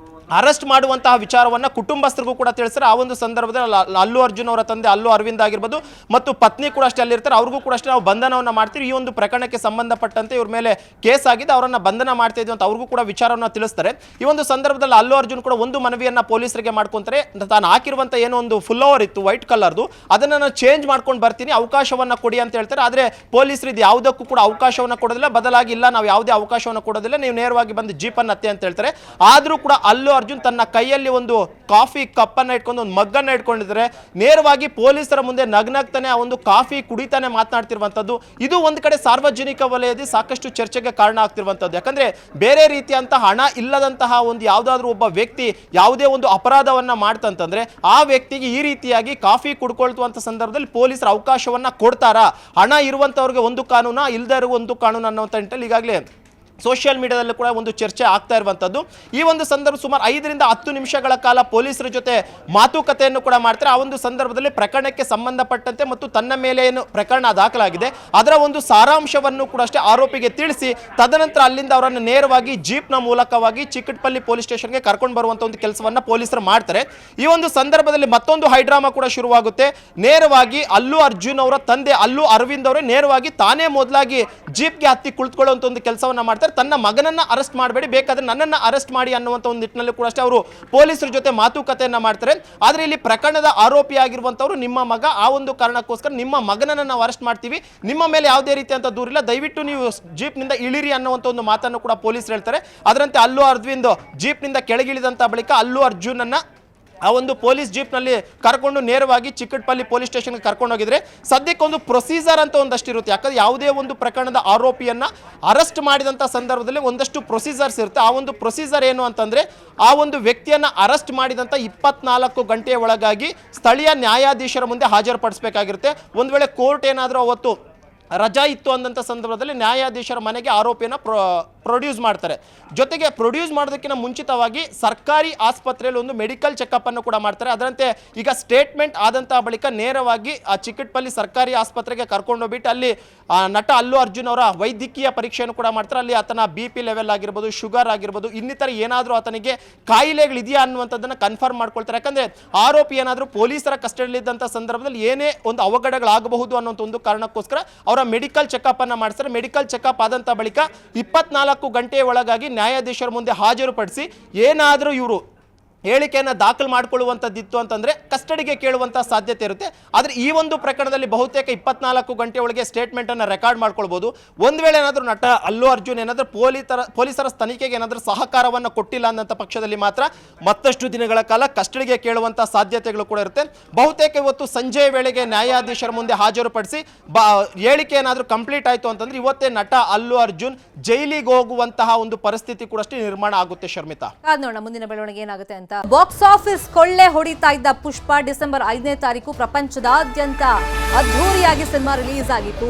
ಅರೆಸ್ಟ್ ಮಾಡುವಂತಹ ವಿಚಾರವನ್ನು ಕುಟುಂಬಸ್ಥರಿಗೂ ಕೂಡ ತಿಳಿಸ್ತಾರೆ. ಆ ಒಂದು ಸಂದರ್ಭದಲ್ಲಿ ಅಲ್ಲು ಅರ್ಜುನ್ ಅವರ ತಂದೆ ಅಲ್ಲು ಅರವಿಂದ್ ಆಗಿರ್ಬೋದು ಮತ್ತು ಪತ್ನಿ ಕೂಡ ಅಷ್ಟೇ ಅಲ್ಲಿರ್ತಾರೆ. ಅವ್ರಿಗೂ ಕೂಡ ಅಷ್ಟೇ ನಾವು ಬಂಧನವನ್ನು ಮಾಡ್ತೀವಿ, ಈ ಒಂದು ಪ್ರಕರಣಕ್ಕೆ ಸಂಬಂಧಪಟ್ಟಂತೆ ಇವ್ರ ಮೇಲೆ ಕೇಸ್ ಆಗಿದೆ, ಅವರನ್ನು ಬಂಧನ ಮಾಡ್ತಾ ಇದ್ವಿ ಅಂತ ಅವ್ರಿಗೂ ಕೂಡ ವಿಚಾರವನ್ನು ತಿಳಿಸ್ತಾರೆ. ಈ ಒಂದು ಸಂದರ್ಭದಲ್ಲಿ ಅಲ್ಲು ಅರ್ಜುನ್ ಕೂಡ ಒಂದು ಮನವಿಯನ್ನು ಪೊಲೀಸರಿಗೆ ಮಾಡ್ಕೊಂತಾರೆ. ತಾನು ಹಾಕಿರುವಂಥ ಏನೋ ಒಂದು ಫುಲ್ ಓವರ್ ಇತ್ತು ವೈಟ್ ಕಲರ್ದು, ಅದನ್ನು ನಾನು ಚೇಂಜ್ ಮಾಡ್ಕೊಂಡು ಬರ್ತೀನಿ, ಅವಕಾಶವನ್ನು ಕೊಡಿ ಅಂತ ಹೇಳ್ತಾರೆ. ಆದರೆ ಪೊಲೀಸರು ಇದು ಯಾವುದಕ್ಕೂ ಕೂಡ ಅವಕಾಶವನ್ನು ಕೊಡೋದಿಲ್ಲ, ಬದಲಾಗಿ ಇಲ್ಲ ನಾವು ಯಾವುದೇ ಅವಕಾಶವನ್ನು ಕೊಡೋದಿಲ್ಲ, ನೀವು ನೇರವಾಗಿ ಬಂದು ಜೀಪನ್ನು ಹತ್ತಿ ಅಂತ ಹೇಳ್ತಾರೆ. ಆದರೂ ಕೂಡ ಅಲ್ಲು ಅರ್ಜುನ್ ತನ್ನ ಕೈಯಲ್ಲಿ ಒಂದು ಕಾಫಿ ಕಪ್ಪನ್ನು ಇಟ್ಕೊಂಡು ಒಂದು ಮಗ್ಗನ್ನು ಇಟ್ಕೊಂಡಿದ್ರೆ ನೇರವಾಗಿ ಪೊಲೀಸರ ಮುಂದೆ ನಗ್ನಗ್ತಾನೆ ಆ ಒಂದು ಕಾಫಿ ಕುಡಿತಾನೆ ಮಾತನಾಡ್ತಿರುವಂಥದ್ದು. ಇದು ಒಂದು ಕಡೆ ಸಾರ್ವಜನಿಕ ವಲಯದಲ್ಲಿ ಸಾಕಷ್ಟು ಚರ್ಚೆಗೆ ಕಾರಣ ಆಗ್ತಿರುವಂಥದ್ದು. ಯಾಕಂದ್ರೆ ಬೇರೆ ರೀತಿಯಂತಹ ಹಣ ಇಲ್ಲದಂತಹ ಒಂದು ಯಾವುದಾದ್ರೂ ಒಬ್ಬ ವ್ಯಕ್ತಿ ಯಾವುದೇ ಒಂದು ಅಪರಾಧವನ್ನ ಮಾಡ್ತಂತಂದ್ರೆ ಆ ವ್ಯಕ್ತಿಗೆ ಈ ರೀತಿಯಾಗಿ ಕಾಫಿ ಕುಡ್ಕೊಳ್ತುವಂಥ ಸಂದರ್ಭದಲ್ಲಿ ಪೊಲೀಸರು ಅವಕಾಶವನ್ನ ಕೊಡ್ತಾರಾ? ಹಣ ಇರುವಂತವ್ರಿಗೆ ಒಂದು ಕಾನೂನು, ಇಲ್ಲದೆ ಇರುವ ಒಂದು ಕಾನೂನು ಅನ್ನುವಂಥ ನಿಟ್ಟಿನಲ್ಲಿ ಈಗಾಗಲೇ ಸೋಷಿಯಲ್ ಮೀಡಿಯಾದಲ್ಲೂ ಕೂಡ ಒಂದು ಚರ್ಚೆ ಆಗ್ತಾ ಇರುವಂಥದ್ದು. ಈ ಒಂದು ಸಂದರ್ಭ ಸುಮಾರು 5 ರಿಂದ 10 ನಿಮಿಷಗಳ ಕಾಲ ಪೊಲೀಸರ ಜೊತೆ ಮಾತುಕತೆಯನ್ನು ಕೂಡ ಮಾಡ್ತಾರೆ. ಆ ಒಂದು ಸಂದರ್ಭದಲ್ಲಿ ಪ್ರಕರಣಕ್ಕೆ ಸಂಬಂಧಪಟ್ಟಂತೆ ಮತ್ತು ತನ್ನ ಮೇಲೆ ಏನು ಪ್ರಕರಣ ದಾಖಲಾಗಿದೆ ಅದರ ಒಂದು ಸಾರಾಂಶವನ್ನು ಕೂಡ ಅಷ್ಟೇ ಆರೋಪಿಗೆ ತಿಳಿಸಿ ತದನಂತರ ಅಲ್ಲಿಂದ ಅವರನ್ನು ನೇರವಾಗಿ ಜೀಪ್ನ ಮೂಲಕವಾಗಿ ಚಿಕ್ಕಟಪಲ್ಲಿ ಪೊಲೀಸ್ ಸ್ಟೇಷನ್ಗೆ ಕರ್ಕೊಂಡು ಬರುವಂಥ ಒಂದು ಕೆಲಸವನ್ನು ಪೊಲೀಸರು ಮಾಡ್ತಾರೆ. ಈ ಒಂದು ಸಂದರ್ಭದಲ್ಲಿ ಮತ್ತೊಂದು ಹೈಡ್ರಾಮಾ ಕೂಡ ಶುರುವಾಗುತ್ತೆ. ನೇರವಾಗಿ ಅಲ್ಲು ಅರ್ಜುನ್ ಅವರ ತಂದೆ ಅಲ್ಲು ಅರವಿಂದ್ ಅವರೇ ನೇರವಾಗಿ ತಾನೇ ಮೊದಲಾಗಿ ಜೀಪ್ಗೆ ಹತ್ತಿ ಕುಳಿತುಕೊಳ್ಳುವಂಥ ಒಂದು ಕೆಲಸವನ್ನು ಮಾಡ್ತಾರೆ. ತನ್ನ ಮಗನನ್ನ ಅರೆಸ್ಟ್ ಮಾಡಬೇಡಿ, ಬೇಕಾದ್ರೆ ನನ್ನನ್ನು ಅರೆಸ್ಟ್ ಮಾಡಿ ಅನ್ನುವಂಥ ಒಂದು ನಿಟ್ಟಿನಲ್ಲಿ ಕೂಡ ಅಷ್ಟೇ ಅವರು ಪೊಲೀಸರ ಜೊತೆ ಮಾತುಕತೆಯನ್ನ ಮಾಡ್ತಾರೆ. ಆದರೆ ಇಲ್ಲಿ ಪ್ರಕರಣದ ಆರೋಪಿಯಾಗಿರುವಂಥವ್ರು ನಿಮ್ಮ ಮಗ, ಆ ಒಂದು ಕಾರಣಕ್ಕೋಸ್ಕರ ನಿಮ್ಮ ಮಗನನ್ನು ನಾವು ಅರೆಸ್ಟ್ ಮಾಡ್ತೀವಿ, ನಿಮ್ಮ ಮೇಲೆ ಯಾವುದೇ ರೀತಿಯಂತ ದೂರಿಲ್ಲ, ದಯವಿಟ್ಟು ನೀವು ಜೀಪ್ನಿಂದ ಇಳಿರಿ ಅನ್ನುವಂಥ ಒಂದು ಮಾತನ್ನು ಕೂಡ ಪೊಲೀಸರು ಹೇಳ್ತಾರೆ. ಅದರಂತೆ ಅಲ್ಲು ಅರವಿಂದ್ ಜೀಪ್ನಿಂದ ಕೆಳಗಿಳಿದಂಥ ಬಳಿಕ ಅಲ್ಲು ಅರ್ಜುನನ್ನ ಆ ಒಂದು ಪೊಲೀಸ್ ಜೀಪ್ನಲ್ಲಿ ಕರ್ಕೊಂಡು ನೇರವಾಗಿ ಚಿಕ್ಕಟಪಲ್ಲಿ ಪೊಲೀಸ್ ಸ್ಟೇಷನ್ಗೆ ಕರ್ಕೊಂಡು ಹೋಗಿದ್ರೆ ಸದ್ಯಕ್ಕೆ ಒಂದು ಪ್ರೊಸೀಜರ್ ಅಂತ ಒಂದಷ್ಟು ಇರುತ್ತೆ. ಯಾಕಂದ್ರೆ ಯಾವುದೇ ಒಂದು ಪ್ರಕರಣದ ಆರೋಪಿಯನ್ನ ಅರೆಸ್ಟ್ ಮಾಡಿದಂಥ ಸಂದರ್ಭದಲ್ಲಿ ಒಂದಷ್ಟು ಪ್ರೊಸೀಜರ್ಸ್ ಇರುತ್ತೆ. ಆ ಒಂದು ಪ್ರೊಸೀಜರ್ ಏನು ಅಂತಂದ್ರೆ ಆ ಒಂದು ವ್ಯಕ್ತಿಯನ್ನ ಅರೆಸ್ಟ್ ಮಾಡಿದಂಥ 24 ಗಂಟೆಯ ಒಳಗಾಗಿ ಸ್ಥಳೀಯ ನ್ಯಾಯಾಧೀಶರ ಮುಂದೆ ಹಾಜರುಪಡಿಸಬೇಕಾಗಿರುತ್ತೆ. ಒಂದು ವೇಳೆ ಕೋರ್ಟ್ ಏನಾದರೂ ಅವತ್ತು ರಜಾ ಇತ್ತು ಅಂದಂಥ ಸಂದರ್ಭದಲ್ಲಿ ನ್ಯಾಯಾಧೀಶರ ಮನೆಗೆ ಆರೋಪಿಯನ್ನು ಪ್ರೊಡ್ಯೂಸ್ ಮಾಡ್ತಾರೆ. ಜೊತೆಗೆ ಪ್ರೊಡ್ಯೂಸ್ ಮಾಡೋದಕ್ಕಿಂತ ಮುಂಚಿತವಾಗಿ ಸರ್ಕಾರಿ ಆಸ್ಪತ್ರೆಯಲ್ಲಿ ಒಂದು ಮೆಡಿಕಲ್ ಚೆಕಪ್ ಅನ್ನು ಕೂಡ ಮಾಡ್ತಾರೆ. ಅದರಂತೆ ಈಗ ಸ್ಟೇಟ್ಮೆಂಟ್ ಆದಂಥ ಬಳಿಕ ನೇರವಾಗಿ ಆ ಚಿಕ್ಕಟಪಲ್ಲಿ ಸರ್ಕಾರಿ ಆಸ್ಪತ್ರೆಗೆ ಕರ್ಕೊಂಡೋಗ್ಬಿಟ್ಟು ಅಲ್ಲಿ ನಟ ಅಲ್ಲು ಅರ್ಜುನ್ ಅವರ ವೈದ್ಯಕೀಯ ಪರೀಕ್ಷೆಯನ್ನು ಕೂಡ ಮಾಡ್ತಾರೆ. ಅಲ್ಲಿ ಆತನ BP ಲೆವೆಲ್ ಆಗಿರ್ಬೋದು, ಶುಗರ್ ಆಗಿರ್ಬೋದು, ಇನ್ನಿತರ ಏನಾದರೂ ಆತನಿಗೆ ಕಾಯಿಲೆಗಳಿದೆಯಾ ಅನ್ನುವಂಥದ್ದನ್ನು ಕನ್ಫರ್ಮ್ ಮಾಡ್ಕೊಳ್ತಾರೆ. ಯಾಕಂದರೆ ಆರೋಪಿ ಏನಾದರೂ ಪೊಲೀಸರ ಕಸ್ಟಡಿಯಲ್ಲಿದ್ದಂಥ ಸಂದರ್ಭದಲ್ಲಿ ಏನೇ ಒಂದು ಅವಘಡಗಳಾಗಬಹುದು ಅನ್ನೋಂಥ ಒಂದು ಕಾರಣಕ್ಕೋಸ್ಕರ ಅವರ ಮೆಡಿಕಲ್ ಚೆಕಪ್ ಅನ್ನು ಮಾಡಿಸ್ತಾರೆ. ಮೆಡಿಕಲ್ ಚೆಕಪ್ ಆದಂಥ ಬಳಿಕ 24 ಗಂಟೆಯ ಒಳಗಾಗಿ ನ್ಯಾಯಾಧೀಶರ ಮುಂದೆ ಹಾಜರುಪಡಿಸಿ ಏನಾದರೂ ಇವರು ಹೇಳಿಕೆಯನ್ನು ದಾಖಲು ಮಾಡಿಕೊಳ್ಳುವಂಥದ್ದಿತ್ತು ಅಂತಂದರೆ ಕಸ್ಟಡಿಗೆ ಕೇಳುವಂಥ ಸಾಧ್ಯತೆ ಇರುತ್ತೆ. ಆದರೆ ಈ ಒಂದು ಪ್ರಕರಣದಲ್ಲಿ ಬಹುತೇಕ 24 ಗಂಟೆ ಒಳಗೆ ಸ್ಟೇಟ್ಮೆಂಟನ್ನು ರೆಕಾರ್ಡ್ ಮಾಡ್ಕೊಳ್ಬೋದು. ಒಂದು ವೇಳೆ ಏನಾದರೂ ನಟ ಅಲ್ಲು ಅರ್ಜುನ್ ಏನಾದರೂ ಪೊಲೀಸರ ತನಿಖೆಗೆ ಏನಾದರೂ ಸಹಕಾರವನ್ನು ಕೊಟ್ಟಿಲ್ಲ ಅನ್ನೋಂಥ ಪಕ್ಷದಲ್ಲಿ ಮಾತ್ರ ಮತ್ತಷ್ಟು ದಿನಗಳ ಕಾಲ ಕಸ್ಟಡಿಗೆ ಕೇಳುವಂಥ ಸಾಧ್ಯತೆಗಳು ಕೂಡ ಇರುತ್ತೆ. ಬಹುತೇಕ ಇವತ್ತು ಸಂಜೆಯ ವೇಳೆಗೆ ನ್ಯಾಯಾಧೀಶರ ಮುಂದೆ ಹಾಜರುಪಡಿಸಿ ಹೇಳಿಕೆ ಏನಾದರೂ ಕಂಪ್ಲೀಟ್ ಆಯಿತು ಅಂತಂದ್ರೆ ಇವತ್ತೇ ನಟ ಅಲ್ಲು ಅರ್ಜುನ್ ಜೈಲಿಗೆ ಹೋಗುವಂತಹ ಒಂದು ಪರಿಸ್ಥಿತಿ ಕೂಡ ಅಷ್ಟೇ ನಿರ್ಮಾಣ ಆಗುತ್ತೆ. ಶರ್ಮಿತಾ, ನೋಡೋಣ ಮುಂದಿನ ಬೆಳವಣಿಗೆ ಏನಾಗುತ್ತೆ ಅಂತ. ಬಾಕ್ಸ್ ಆಫೀಸ್ ಕೊಳ್ಳೆ ಹೊಡಿತಾ ಇದ್ದ ಪುಷ್ಪ ಡಿಸೆಂಬರ್ 5ನೇ ತಾರೀಕು ಪ್ರಪಂಚದಾದ್ಯಂತ ಅದ್ಧೂರಿಯಾಗಿ ಸಿನಿಮಾ ರಿಲೀಸ್ ಆಗಿತ್ತು.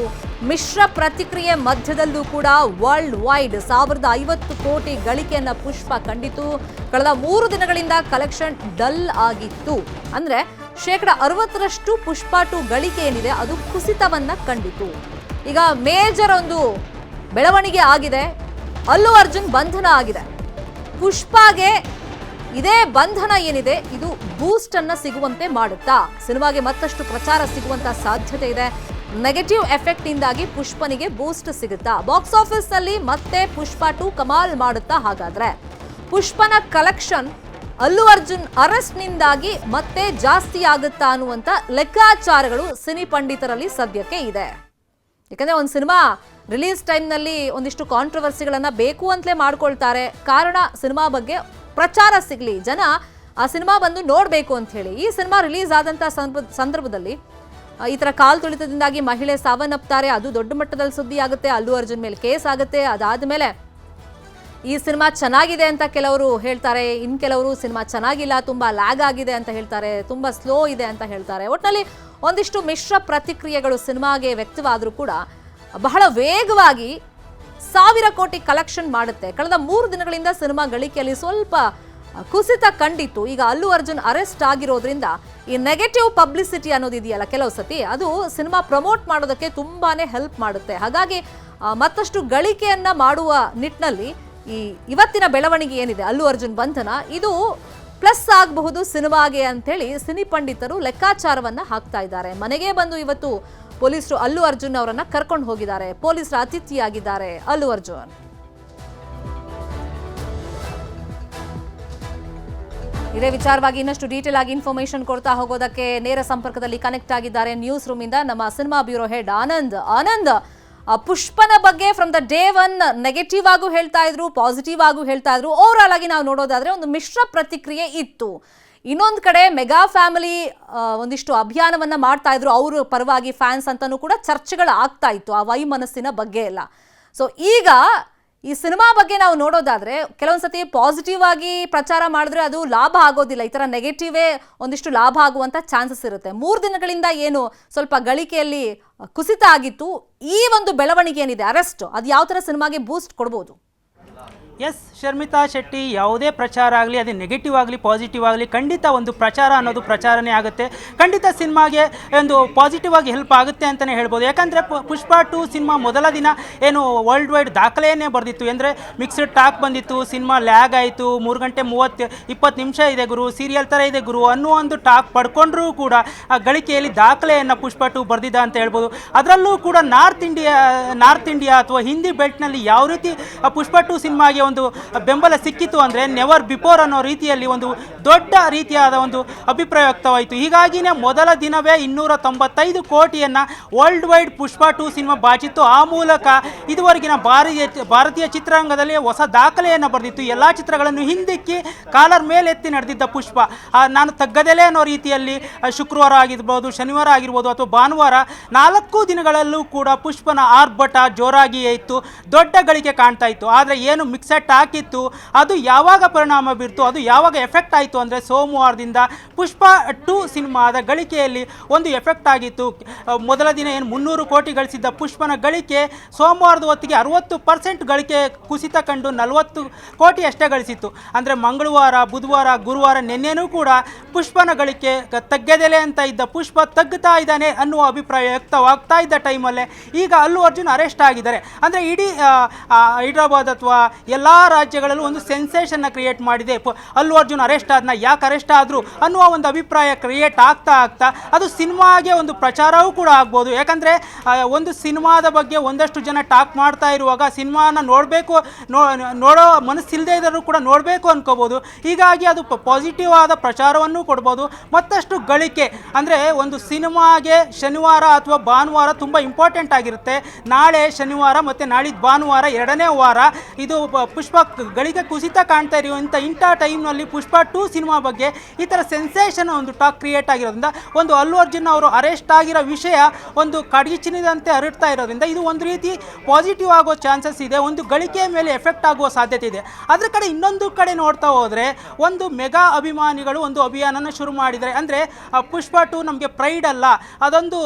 ಮಿಶ್ರ ಪ್ರತಿಕ್ರಿಯೆ ಮಧ್ಯದಲ್ಲೂ ಕೂಡ ವರ್ಲ್ಡ್ ವೈಡ್ 1050 ಕೋಟಿ ಗಳಿಕೆಯನ್ನ ಪುಷ್ಪ ಕಂಡಿತು. ಕಳೆದ 3 ದಿನಗಳಿಂದ ಕಲೆಕ್ಷನ್ ಡಲ್ ಆಗಿತ್ತು. ಅಂದ್ರೆ 60% ಪುಷ್ಪ 2 ಗಳಿಕೆ ಏನಿದೆ ಅದು ಕುಸಿತವನ್ನ ಕಂಡಿತು. ಈಗ ಮೇಜರ್ ಒಂದು ಬೆಳವಣಿಗೆ ಆಗಿದೆ. ಅಲ್ಲು ಅರ್ಜುನ್ ಬಂಧನ ಆಗಿದೆ. ಪುಷ್ಪಾಗೆ ಇದೇ ಬಂಧನ ಏನಿದೆ ಇದು ಬೂಸ್ಟ್ ಅನ್ನ ಸಿಗುವಂತೆ ಮಾಡುತ್ತಾ, ಸಿನಿಮಾಗೆ ಮತ್ತಷ್ಟು ಪ್ರಚಾರ ಸಿಗುವಂತ ಸಾಧ್ಯತೆ ಇದೆ. ನೆಗೆಟಿವ್ ಎಫೆಕ್ಟ್ ಇಂದಾಗಿ ಪುಷ್ಪನಿಗೆ ಬೂಸ್ಟ್ ಸಿಗುತ್ತಾ? ಬಾಕ್ಸ್ ಆಫೀಸ್ ನಲ್ಲಿ ಮತ್ತೆ ಪುಷ್ಪ 2 ಕಮಾಲ್ ಮಾಡುತ್ತಾ? ಹಾಗಾದ್ರೆ ಪುಷ್ಪನ ಕಲೆಕ್ಷನ್ ಅಲ್ಲು ಅರ್ಜುನ್ ಅರೆಸ್ಟ್ ನಿಂದಾಗಿ ಮತ್ತೆ ಜಾಸ್ತಿ ಆಗುತ್ತಾ ಅನ್ನುವಂತ ಲೆಕ್ಕಾಚಾರಗಳು ಸಿನಿ ಪಂಡಿತರಲ್ಲಿ ಸದ್ಯಕ್ಕೆ ಇದೆ. ಯಾಕಂದ್ರೆ ಒಂದು ಸಿನಿಮಾ ರಿಲೀಸ್ ಟೈಮ್ನಲ್ಲಿ ಒಂದಿಷ್ಟು ಕಾಂಟ್ರವರ್ಸಿಗಳನ್ನ ಬೇಕು ಅಂತಲೇ ಮಾಡ್ಕೊಳ್ತಾರೆ. ಕಾರಣ ಸಿನಿಮಾ ಬಗ್ಗೆ ಪ್ರಚಾರ ಸಿಗ್ಲಿ, ಜನ ಆ ಸಿನಿಮಾ ಬಂದು ನೋಡಬೇಕು ಅಂತ ಹೇಳಿ. ಈ ಸಿನಿಮಾ ರಿಲೀಸ್ ಆದಂಥ ಸಂದರ್ಭದಲ್ಲಿ ಈ ಥರ ಕಾಲು ತುಳಿತದಿಂದಾಗಿ ಮಹಿಳೆ ಸಾವನ್ನಪ್ತಾರೆ, ಅದು ದೊಡ್ಡ ಮಟ್ಟದಲ್ಲಿ ಸುದ್ದಿ ಆಗುತ್ತೆ. ಅಲ್ಲು ಅರ್ಜುನ್ ಮೇಲೆ ಕೇಸ್ ಆಗುತ್ತೆ. ಅದಾದಮೇಲೆ ಈ ಸಿನಿಮಾ ಚೆನ್ನಾಗಿದೆ ಅಂತ ಕೆಲವರು ಹೇಳ್ತಾರೆ, ಇನ್ನು ಕೆಲವರು ಸಿನಿಮಾ ಚೆನ್ನಾಗಿಲ್ಲ, ತುಂಬ ಲ್ಯಾಗ್ ಆಗಿದೆ ಅಂತ ಹೇಳ್ತಾರೆ, ತುಂಬ ಸ್ಲೋ ಇದೆ ಅಂತ ಹೇಳ್ತಾರೆ. ಒಟ್ಟಿನಲ್ಲಿ ಒಂದಿಷ್ಟು ಮಿಶ್ರ ಪ್ರತಿಕ್ರಿಯೆಗಳು ಸಿನಿಮಾಗೆ ವ್ಯಕ್ತವಾದರೂ ಕೂಡ ಬಹಳ ವೇಗವಾಗಿ 1000 ಕೋಟಿ ಕಲೆಕ್ಷನ್ ಮಾಡುತ್ತೆ. ಕಳೆದ 3 ದಿನಗಳಿಂದ ಸಿನಿಮಾ ಗಳಿಕೆಯಲ್ಲಿ ಸ್ವಲ್ಪ ಕುಸಿತ ಕಂಡಿತ್ತು. ಈಗ ಅಲ್ಲು ಅರ್ಜುನ್ ಅರೆಸ್ಟ್ ಆಗಿರೋದ್ರಿಂದ ಈ ನೆಗೆಟಿವ್ ಪಬ್ಲಿಸಿಟಿ ಅನ್ನೋದಿದೆಯಲ್ಲ ಕೆಲವು ಸತಿ, ಅದು ಸಿನಿಮಾ ಪ್ರಮೋಟ್ ಮಾಡೋದಕ್ಕೆ ತುಂಬಾನೇ ಹೆಲ್ಪ್ ಮಾಡುತ್ತೆ. ಹಾಗಾಗಿ ಮತ್ತಷ್ಟು ಗಳಿಕೆಯನ್ನ ಮಾಡುವ ನಿಟ್ಟಿನಲ್ಲಿ ಈ ಇವತ್ತಿನ ಬೆಳವಣಿಗೆ ಏನಿದೆ ಅಲ್ಲು ಅರ್ಜುನ್ ಬಂಧನ, ಇದು ಪ್ಲಸ್ ಆಗಬಹುದು ಸಿನಿಮಾಗೆ ಅಂತೇಳಿ ಸಿನಿ ಪಂಡಿತರು ಲೆಕ್ಕಾಚಾರವನ್ನ ಹಾಕ್ತಾ ಇದ್ದಾರೆ. ಮನೆಗೆ ಬಂದು ಇವತ್ತು ಪೊಲೀಸರು ಅಲ್ಲು ಅರ್ಜುನ್ ಅವರನ್ನ ಕರ್ಕೊಂಡು ಹೋಗಿದ್ದಾರೆ. ಪೊಲೀಸರ ಅತಿಥಿಯಾಗಿದ್ದಾರೆ ಅಲ್ಲು ಅರ್ಜುನ್. ಇದೇ ವಿಚಾರವಾಗಿ ಇನ್ನಷ್ಟು ಡೀಟೇಲ್ ಆಗಿ ಇನ್ಫಾರ್ಮೇಶನ್ ಕೊಡ್ತಾ ಹೋಗೋದಕ್ಕೆ ನೇರ ಸಂಪರ್ಕದಲ್ಲಿ ಕನೆಕ್ಟ್ ಆಗಿದ್ದಾರೆ ನ್ಯೂಸ್ ರೂಮ್ ಇಂದ ನಮ್ಮ ಸಿನಿಮಾ ಬ್ಯೂರೋ ಹೆಡ್ ಆನಂದ್. ಪುಷ್ಪನ ಬಗ್ಗೆ from the day one negative ಆಗೂ ಹೇಳ್ತಾ ಇದ್ರು, ಪಾಸಿಟಿವ್ ಆಗೂ ಹೇಳ್ತಾ ಇದ್ರು. ಓವರ್ ಆಗಿ ನಾವು ನೋಡೋದಾದ್ರೆ ಒಂದು ಮಿಶ್ರ ಪ್ರತಿಕ್ರಿಯೆ ಇತ್ತು. ಇನ್ನೊಂದು ಕಡೆ ಮೆಗಾ ಫ್ಯಾಮಿಲಿ ಒಂದಿಷ್ಟು ಅಭಿಯಾನವನ್ನ ಮಾಡ್ತಾ ಇದ್ರು, ಅವರು ಪರವಾಗಿ ಫ್ಯಾನ್ಸ್ ಅಂತಾನೂ ಕೂಡ ಚರ್ಚೆಗಳು ಆಗ್ತಾ ಇತ್ತು ಆ ವೈಮನಸ್ಸಿನ ಬಗ್ಗೆ ಎಲ್ಲ. ಸೊ ಈಗ ಈ ಸಿನಿಮಾ ಬಗ್ಗೆ ನಾವು ನೋಡೋದಾದ್ರೆ ಕೆಲವೊಂದ್ಸತಿ ಪಾಸಿಟಿವ್ ಆಗಿ ಪ್ರಚಾರ ಮಾಡಿದ್ರೆ ಅದು ಲಾಭ ಆಗೋದಿಲ್ಲ. ಈ ತರ ನೆಗೆಟಿವೇ ಒಂದಿಷ್ಟು ಲಾಭ ಆಗುವಂತ ಚಾನ್ಸಸ್ ಇರುತ್ತೆ. 3 ದಿನಗಳಿಂದ ಏನು ಸ್ವಲ್ಪ ಗಳಿಕೆಯಲ್ಲಿ ಕುಸಿತ ಆಗಿತ್ತು, ಈ ಒಂದು ಬೆಳವಣಿಗೆ ಏನಿದೆ ಅರೆಸ್ಟ್, ಅದು ಯಾವ ತರ ಸಿನಿಮಾಗೆ ಬೂಸ್ಟ್ ಕೊಡ್ಬೋದು? ಎಸ್, ಶರ್ಮಿತಾ ಶೆಟ್ಟಿ, ಯಾವುದೇ ಪ್ರಚಾರ ಆಗಲಿ ಅದು ನೆಗೆಟಿವ್ ಆಗಲಿ ಪಾಸಿಟಿವ್ ಆಗಲಿ, ಖಂಡಿತ ಒಂದು ಪ್ರಚಾರ ಅನ್ನೋದು ಪ್ರಚಾರನೇ ಆಗುತ್ತೆ. ಖಂಡಿತ ಸಿನಿಮಾಗೆ ಒಂದು ಪಾಸಿಟಿವ್ ಆಗಿ ಹೆಲ್ಪ್ ಆಗುತ್ತೆ ಅಂತಲೇ ಹೇಳ್ಬೋದು. ಯಾಕಂದರೆ ಪುಷ್ಪ 2 ಸಿನಿಮಾ ಮೊದಲ ದಿನ ಏನು ವರ್ಲ್ಡ್ ವೈಡ್ ದಾಖಲೆಯೇ ಬರೆದಿತ್ತು. ಅಂದರೆ ಮಿಕ್ಸ್ಡ್ ಟಾಕ್ ಬಂದಿತ್ತು, ಸಿನಿಮಾ ಲ್ಯಾಗ್ ಆಯಿತು, 3 ಗಂಟೆ 20 ನಿಮಿಷ ಇದೆ ಗುರು, ಸೀರಿಯಲ್ ಥರ ಇದೆ ಗುರು ಅನ್ನೋ ಒಂದು ಟಾಕ್ ಪಡ್ಕೊಂಡ್ರೂ ಕೂಡ ಆ ಗಳಿಕೆಯಲ್ಲಿ ದಾಖಲೆಯನ್ನು ಪುಷ್ಪ 2 ಬರೆದಿದ್ದ ಅಂತ ಹೇಳ್ಬೋದು. ಅದರಲ್ಲೂ ಕೂಡ ನಾರ್ತ್ ಇಂಡಿಯಾ ಅಥವಾ ಹಿಂದಿ ಬೆಲ್ಟ್ನಲ್ಲಿ ಯಾವ ರೀತಿ ಪುಷ್ಪ 2 ಸಿನಿಮಾಗೆ ಒಂದು ಬೆಂಬಲ ಸಿಕ್ಕಿತು ಅಂದರೆ ನೆವರ್ ಬಿಫೋರ್ ಅನ್ನೋ ರೀತಿಯಲ್ಲಿ ಒಂದು ದೊಡ್ಡ ರೀತಿಯಾದ ಒಂದು ಅಭಿಪ್ರಾಯ ವ್ಯಕ್ತವಾಯಿತು. ಹೀಗಾಗಿನೇ ಮೊದಲ ದಿನವೇ 295 ಕೋಟಿಯನ್ನು ವರ್ಲ್ಡ್ ವೈಡ್ ಪುಷ್ಪ 2 ಸಿನಿಮಾ ಬಾಚಿತ್ತು. ಆ ಮೂಲಕ ಇದುವರೆಗಿನ ಭಾರತೀಯ ಚಿತ್ರರಂಗದಲ್ಲಿ ಹೊಸ ದಾಖಲೆಯನ್ನು ಬರೆದಿತ್ತು. ಎಲ್ಲ ಚಿತ್ರಗಳನ್ನು ಹಿಂದಿಕ್ಕಿ ಕಾಲರ್ ಮೇಲೆ ಎತ್ತಿ ನಡೆದಿದ್ದ ಪುಷ್ಪ ನಾನು ತಗ್ಗದೆಲೆ ಅನ್ನೋ ರೀತಿಯಲ್ಲಿ ಶುಕ್ರವಾರ ಆಗಿರ್ಬೋದು, ಶನಿವಾರ ಆಗಿರ್ಬೋದು ಅಥವಾ ಭಾನುವಾರ 4 ದಿನಗಳಲ್ಲೂ ಕೂಡ ಪುಷ್ಪನ ಆರ್ಭಟ ಜೋರಾಗಿಯೇ ಇತ್ತು, ದೊಡ್ಡ ಗಳಿಕೆ ಕಾಣ್ತಾ ಇತ್ತು. ಆದರೆ ಏನು ಮಿಕ್ಸೆಟ್ ಹಾಕಿತ್ತು ಅದು ಯಾವಾಗ ಪರಿಣಾಮ ಬೀರ್ತು, ಅದು ಯಾವಾಗ ಎಫೆಕ್ಟ್ ಆಯಿತು ಅಂದರೆ ಸೋಮವಾರದಿಂದ ಪುಷ್ಪ 2 ಸಿನಿಮಾದ ಗಳಿಕೆಯಲ್ಲಿ ಒಂದು ಎಫೆಕ್ಟ್ ಆಗಿತ್ತು. ಮೊದಲ ದಿನ ಏನು 300 ಕೋಟಿ ಗಳಿಸಿದ್ದ ಪುಷ್ಪನ ಗಳಿಕೆ ಸೋಮವಾರದ ಹೊತ್ತಿಗೆ 60% ಗಳಿಕೆ ಕುಸಿತ ಕಂಡು 40 ಕೋಟಿ ಅಷ್ಟೇ ಗಳಿಸಿತ್ತು. ಅಂದರೆ ಮಂಗಳವಾರ, ಬುಧವಾರ, ಗುರುವಾರ, ನಿನ್ನೆನೂ ಕೂಡ ಪುಷ್ಪನ ಗಳಿಕೆ ತಗ್ಗದೆಲೆ ಅಂತ ಇದ್ದ ಪುಷ್ಪ ತಗ್ಗುತ್ತಾ ಇದ್ದಾನೆ ಅನ್ನುವ ಅಭಿಪ್ರಾಯ ವ್ಯಕ್ತವಾಗ್ತಾ ಇದ್ದ ಟೈಮಲ್ಲೇ ಈಗ ಅಲ್ಲು ಅರ್ಜುನ್ ಅರೆಸ್ಟ್ ಆಗಿದ್ದಾರೆ. ಅಂದರೆ ಇಡೀ ಹೈದರಾಬಾದ್ ಅಥವಾ ಎಲ್ಲ ರಾಜ್ಯಗಳಲ್ಲೂ ಒಂದು ಸೆನ್ಸೇಷನ್ನ ಕ್ರಿಯೇಟ್ ಮಾಡಿದೆ. ಅಲ್ಲು ಅರ್ಜುನ್ ಅರೆಸ್ಟ್ ಆದ್ನ, ಯಾಕೆ ಅರೆಸ್ಟ್ ಆದರು ಅನ್ನುವ ಒಂದು ಅಭಿಪ್ರಾಯ ಕ್ರಿಯೇಟ್ ಆಗ್ತಾ ಅದು ಸಿನಿಮಾಗೆ ಒಂದು ಪ್ರಚಾರವೂ ಕೂಡ ಆಗ್ಬೋದು. ಯಾಕಂದರೆ ಒಂದು ಸಿನಿಮಾದ ಬಗ್ಗೆ ಒಂದಷ್ಟು ಜನ ಟಾಕ್ ಮಾಡ್ತಾ ಇರುವಾಗ ಸಿನಿಮಾನ ನೋಡೋ ಮನಸ್ಸಿಲ್ಲದೆ ಇದ್ದರೂ ಕೂಡ ನೋಡಬೇಕು ಅನ್ಕೋಬೋದು. ಹೀಗಾಗಿ ಅದು ಪಾಸಿಟಿವ್ ಆದ ಪ್ರಚಾರವನ್ನು ಕೊಡ್ಬೋದು. ಮತ್ತಷ್ಟು ಗಳಿಕೆ ಅಂದರೆ ಒಂದು ಸಿನಿಮಾಗೆ ಶನಿವಾರ ಅಥವಾ ಭಾನುವಾರ ತುಂಬ ಇಂಪಾರ್ಟೆಂಟ್ ಆಗಿರುತ್ತೆ. ನಾಳೆ ಶನಿವಾರ ಮತ್ತು ನಾಳಿದ್ದು ಭಾನುವಾರ 2ನೇ ವಾರ ಇದು ಪುಷ್ಪ ಗಳಿಕೆ ಕುಸಿತ ಕಾಣ್ತಾ ಇರುವಂಥ ಇಂಥ ಟೈಮ್ನಲ್ಲಿ ಪುಷ್ಪ 2 ಸಿನಿಮಾ ಬಗ್ಗೆ ಈ ಥರ ಸೆನ್ಸೇಷನ್ ಒಂದು ಟಾಕ್ ಕ್ರಿಯೇಟ್ ಆಗಿರೋದ್ರಿಂದ ಒಂದು ಅಲ್ಲು ಅರ್ಜುನ್ ಅವರು ಅರೆಸ್ಟ್ ಆಗಿರೋ ವಿಷಯ ಒಂದು ಕಡಗಿಚಿನಿದಂತೆ ಹರಡ್ತಾ ಇರೋದ್ರಿಂದ ಇದು ಒಂದು ರೀತಿ ಪಾಸಿಟಿವ್ ಆಗೋ ಚಾನ್ಸಸ್ ಇದೆ, ಒಂದು ಗಳಿಕೆಯ ಮೇಲೆ ಎಫೆಕ್ಟ್ ಆಗುವ ಸಾಧ್ಯತೆ ಇದೆ. ಅದರ ಕಡೆ ಇನ್ನೊಂದು ಕಡೆ ನೋಡ್ತಾ ಹೋದರೆ ಒಂದು ಮೆಗಾ ಅಭಿಮಾನಿಗಳು ಒಂದು ಅಭಿಯಾನನ ಶುರು ಮಾಡಿದ್ದಾರೆ. ಅಂದರೆ ಪುಷ್ಪ 2 ನಮಗೆ ಪ್ರೈಡ್ ಅಲ್ಲ, ಅದೊಂದು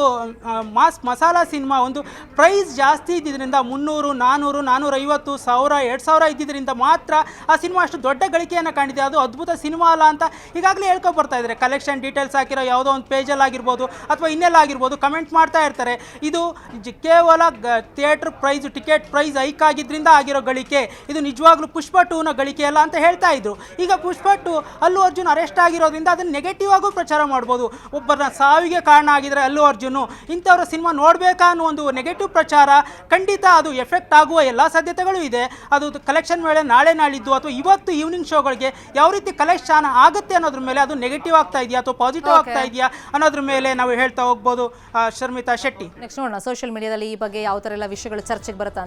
ಮಸಾಲಾ ಸಿನಿಮಾ, ಒಂದು ಪ್ರೈಸ್ ಜಾಸ್ತಿ ಇದ್ದಿದ್ದರಿಂದ 300, 400, 450, 1000, 2000 ಇದ್ದಿದ್ದರಿಂದ ಮಾತ್ರ ಆ ಸಿನಿಮಾ ಅಷ್ಟು ದೊಡ್ಡ ಗಳಿಕೆಯನ್ನು ಕಂಡಿದೆ. ಅದು ಅದ್ಭುತ ಸಿನಿಮಾ ಅಲ್ಲ ಅಂತ ಈಗಾಗಲೇ ಹೇಳ್ಕೊ ಬರ್ತಾ ಇದ್ದಾರೆ. ಕಲೆಕ್ಷನ್ ಡೀಟೇಲ್ಸ್ ಹಾಕಿರೋ ಯಾವುದೋ ಒಂದು ಪೇಜಲ್ಲಿ ಆಗಿರ್ಬೋದು ಅಥವಾ ಇನ್ನೆಲ್ಲ ಆಗಿರ್ಬೋದು ಕಮೆಂಟ್ ಮಾಡ್ತಾ ಇರ್ತಾರೆ. ಇದು ಕೇವಲ theatre price, ticket price hike ಆಗಿದ್ದರಿಂದ ಆಗಿರೋ ಗಳಿಕೆ, ಇದು ನಿಜವಾಗ್ಲೂ ಪುಷ್ಪ 2ನ ಗಳಿಕೆ ಅಲ್ಲ ಅಂತ ಹೇಳ್ತಾ ಇದ್ರು. ಈಗ ಪುಷ್ಪ 2 ಅಲ್ಲು ಅರ್ಜುನ್ ಅರೆಸ್ಟ್ ಆಗಿರೋದ್ರಿಂದ ಅದನ್ನು ನೆಗೆಟಿವ್ ಆಗು ಪ್ರಚಾರ ಮಾಡ್ಬೋದು. ಒಬ್ಬರ ಸಾವಿಗೆ ಕಾರಣ ಆಗಿದ್ರೆ ಅಲ್ಲು ಅರ್ಜುನ್, ಇಂಥವ್ರ ಸಿನಿಮಾ ನೋಡಬೇಕಾ ಅನ್ನೋ ಒಂದು ನೆಗೆಟಿವ್ ಪ್ರಚಾರ ಖಂಡಿತ ಅದು ಎಫೆಕ್ಟ್ ಆಗುವ ಎಲ್ಲ ಸಾಧ್ಯತೆಗಳು ಇದೆ. ಅದು ಕಲೆಕ್ಷನ್ ಮೇಲೆ ನಾಳೆ ನಾಳಿದ್ದು ಅಥವಾ ಇವತ್ತು ಈವ್ನಿಂಗ್ ಶೋಗಳಿಗೆ ಯಾವ ರೀತಿ ಕಲೆಕ್ಷನ್ ಆಗುತ್ತೆ ಅನ್ನೋದ್ರ ಮೇಲೆ ಅದು ನೆಗೆಟಿವ್ ಆಗ್ತಾ ಇದೆಯಾ ಅಥವಾ ಪಾಸಿಟಿವ್ ಆಗ್ತಾ ಇದೆಯಾ ಅನ್ನೋದ್ರ ಮೇಲೆ ನಾವು ಹೇಳ್ತಾ ಹೋಗ್ಬೋದು. ಶರ್ಮಿತಾ ಶೆಟ್ಟಿ, ನೆಕ್ಸ್ಟ್ ನೋಡೋಣ ಸೋಷಿಯಲ್ ಮೀಡಿಯಾದಲ್ಲಿ ಈ ಬಗ್ಗೆ ಯಾವ ಥರ ಎಲ್ಲ ವಿಷಯಗಳು ಚರ್ಚೆಗೆ ಬರುತ್ತಾ.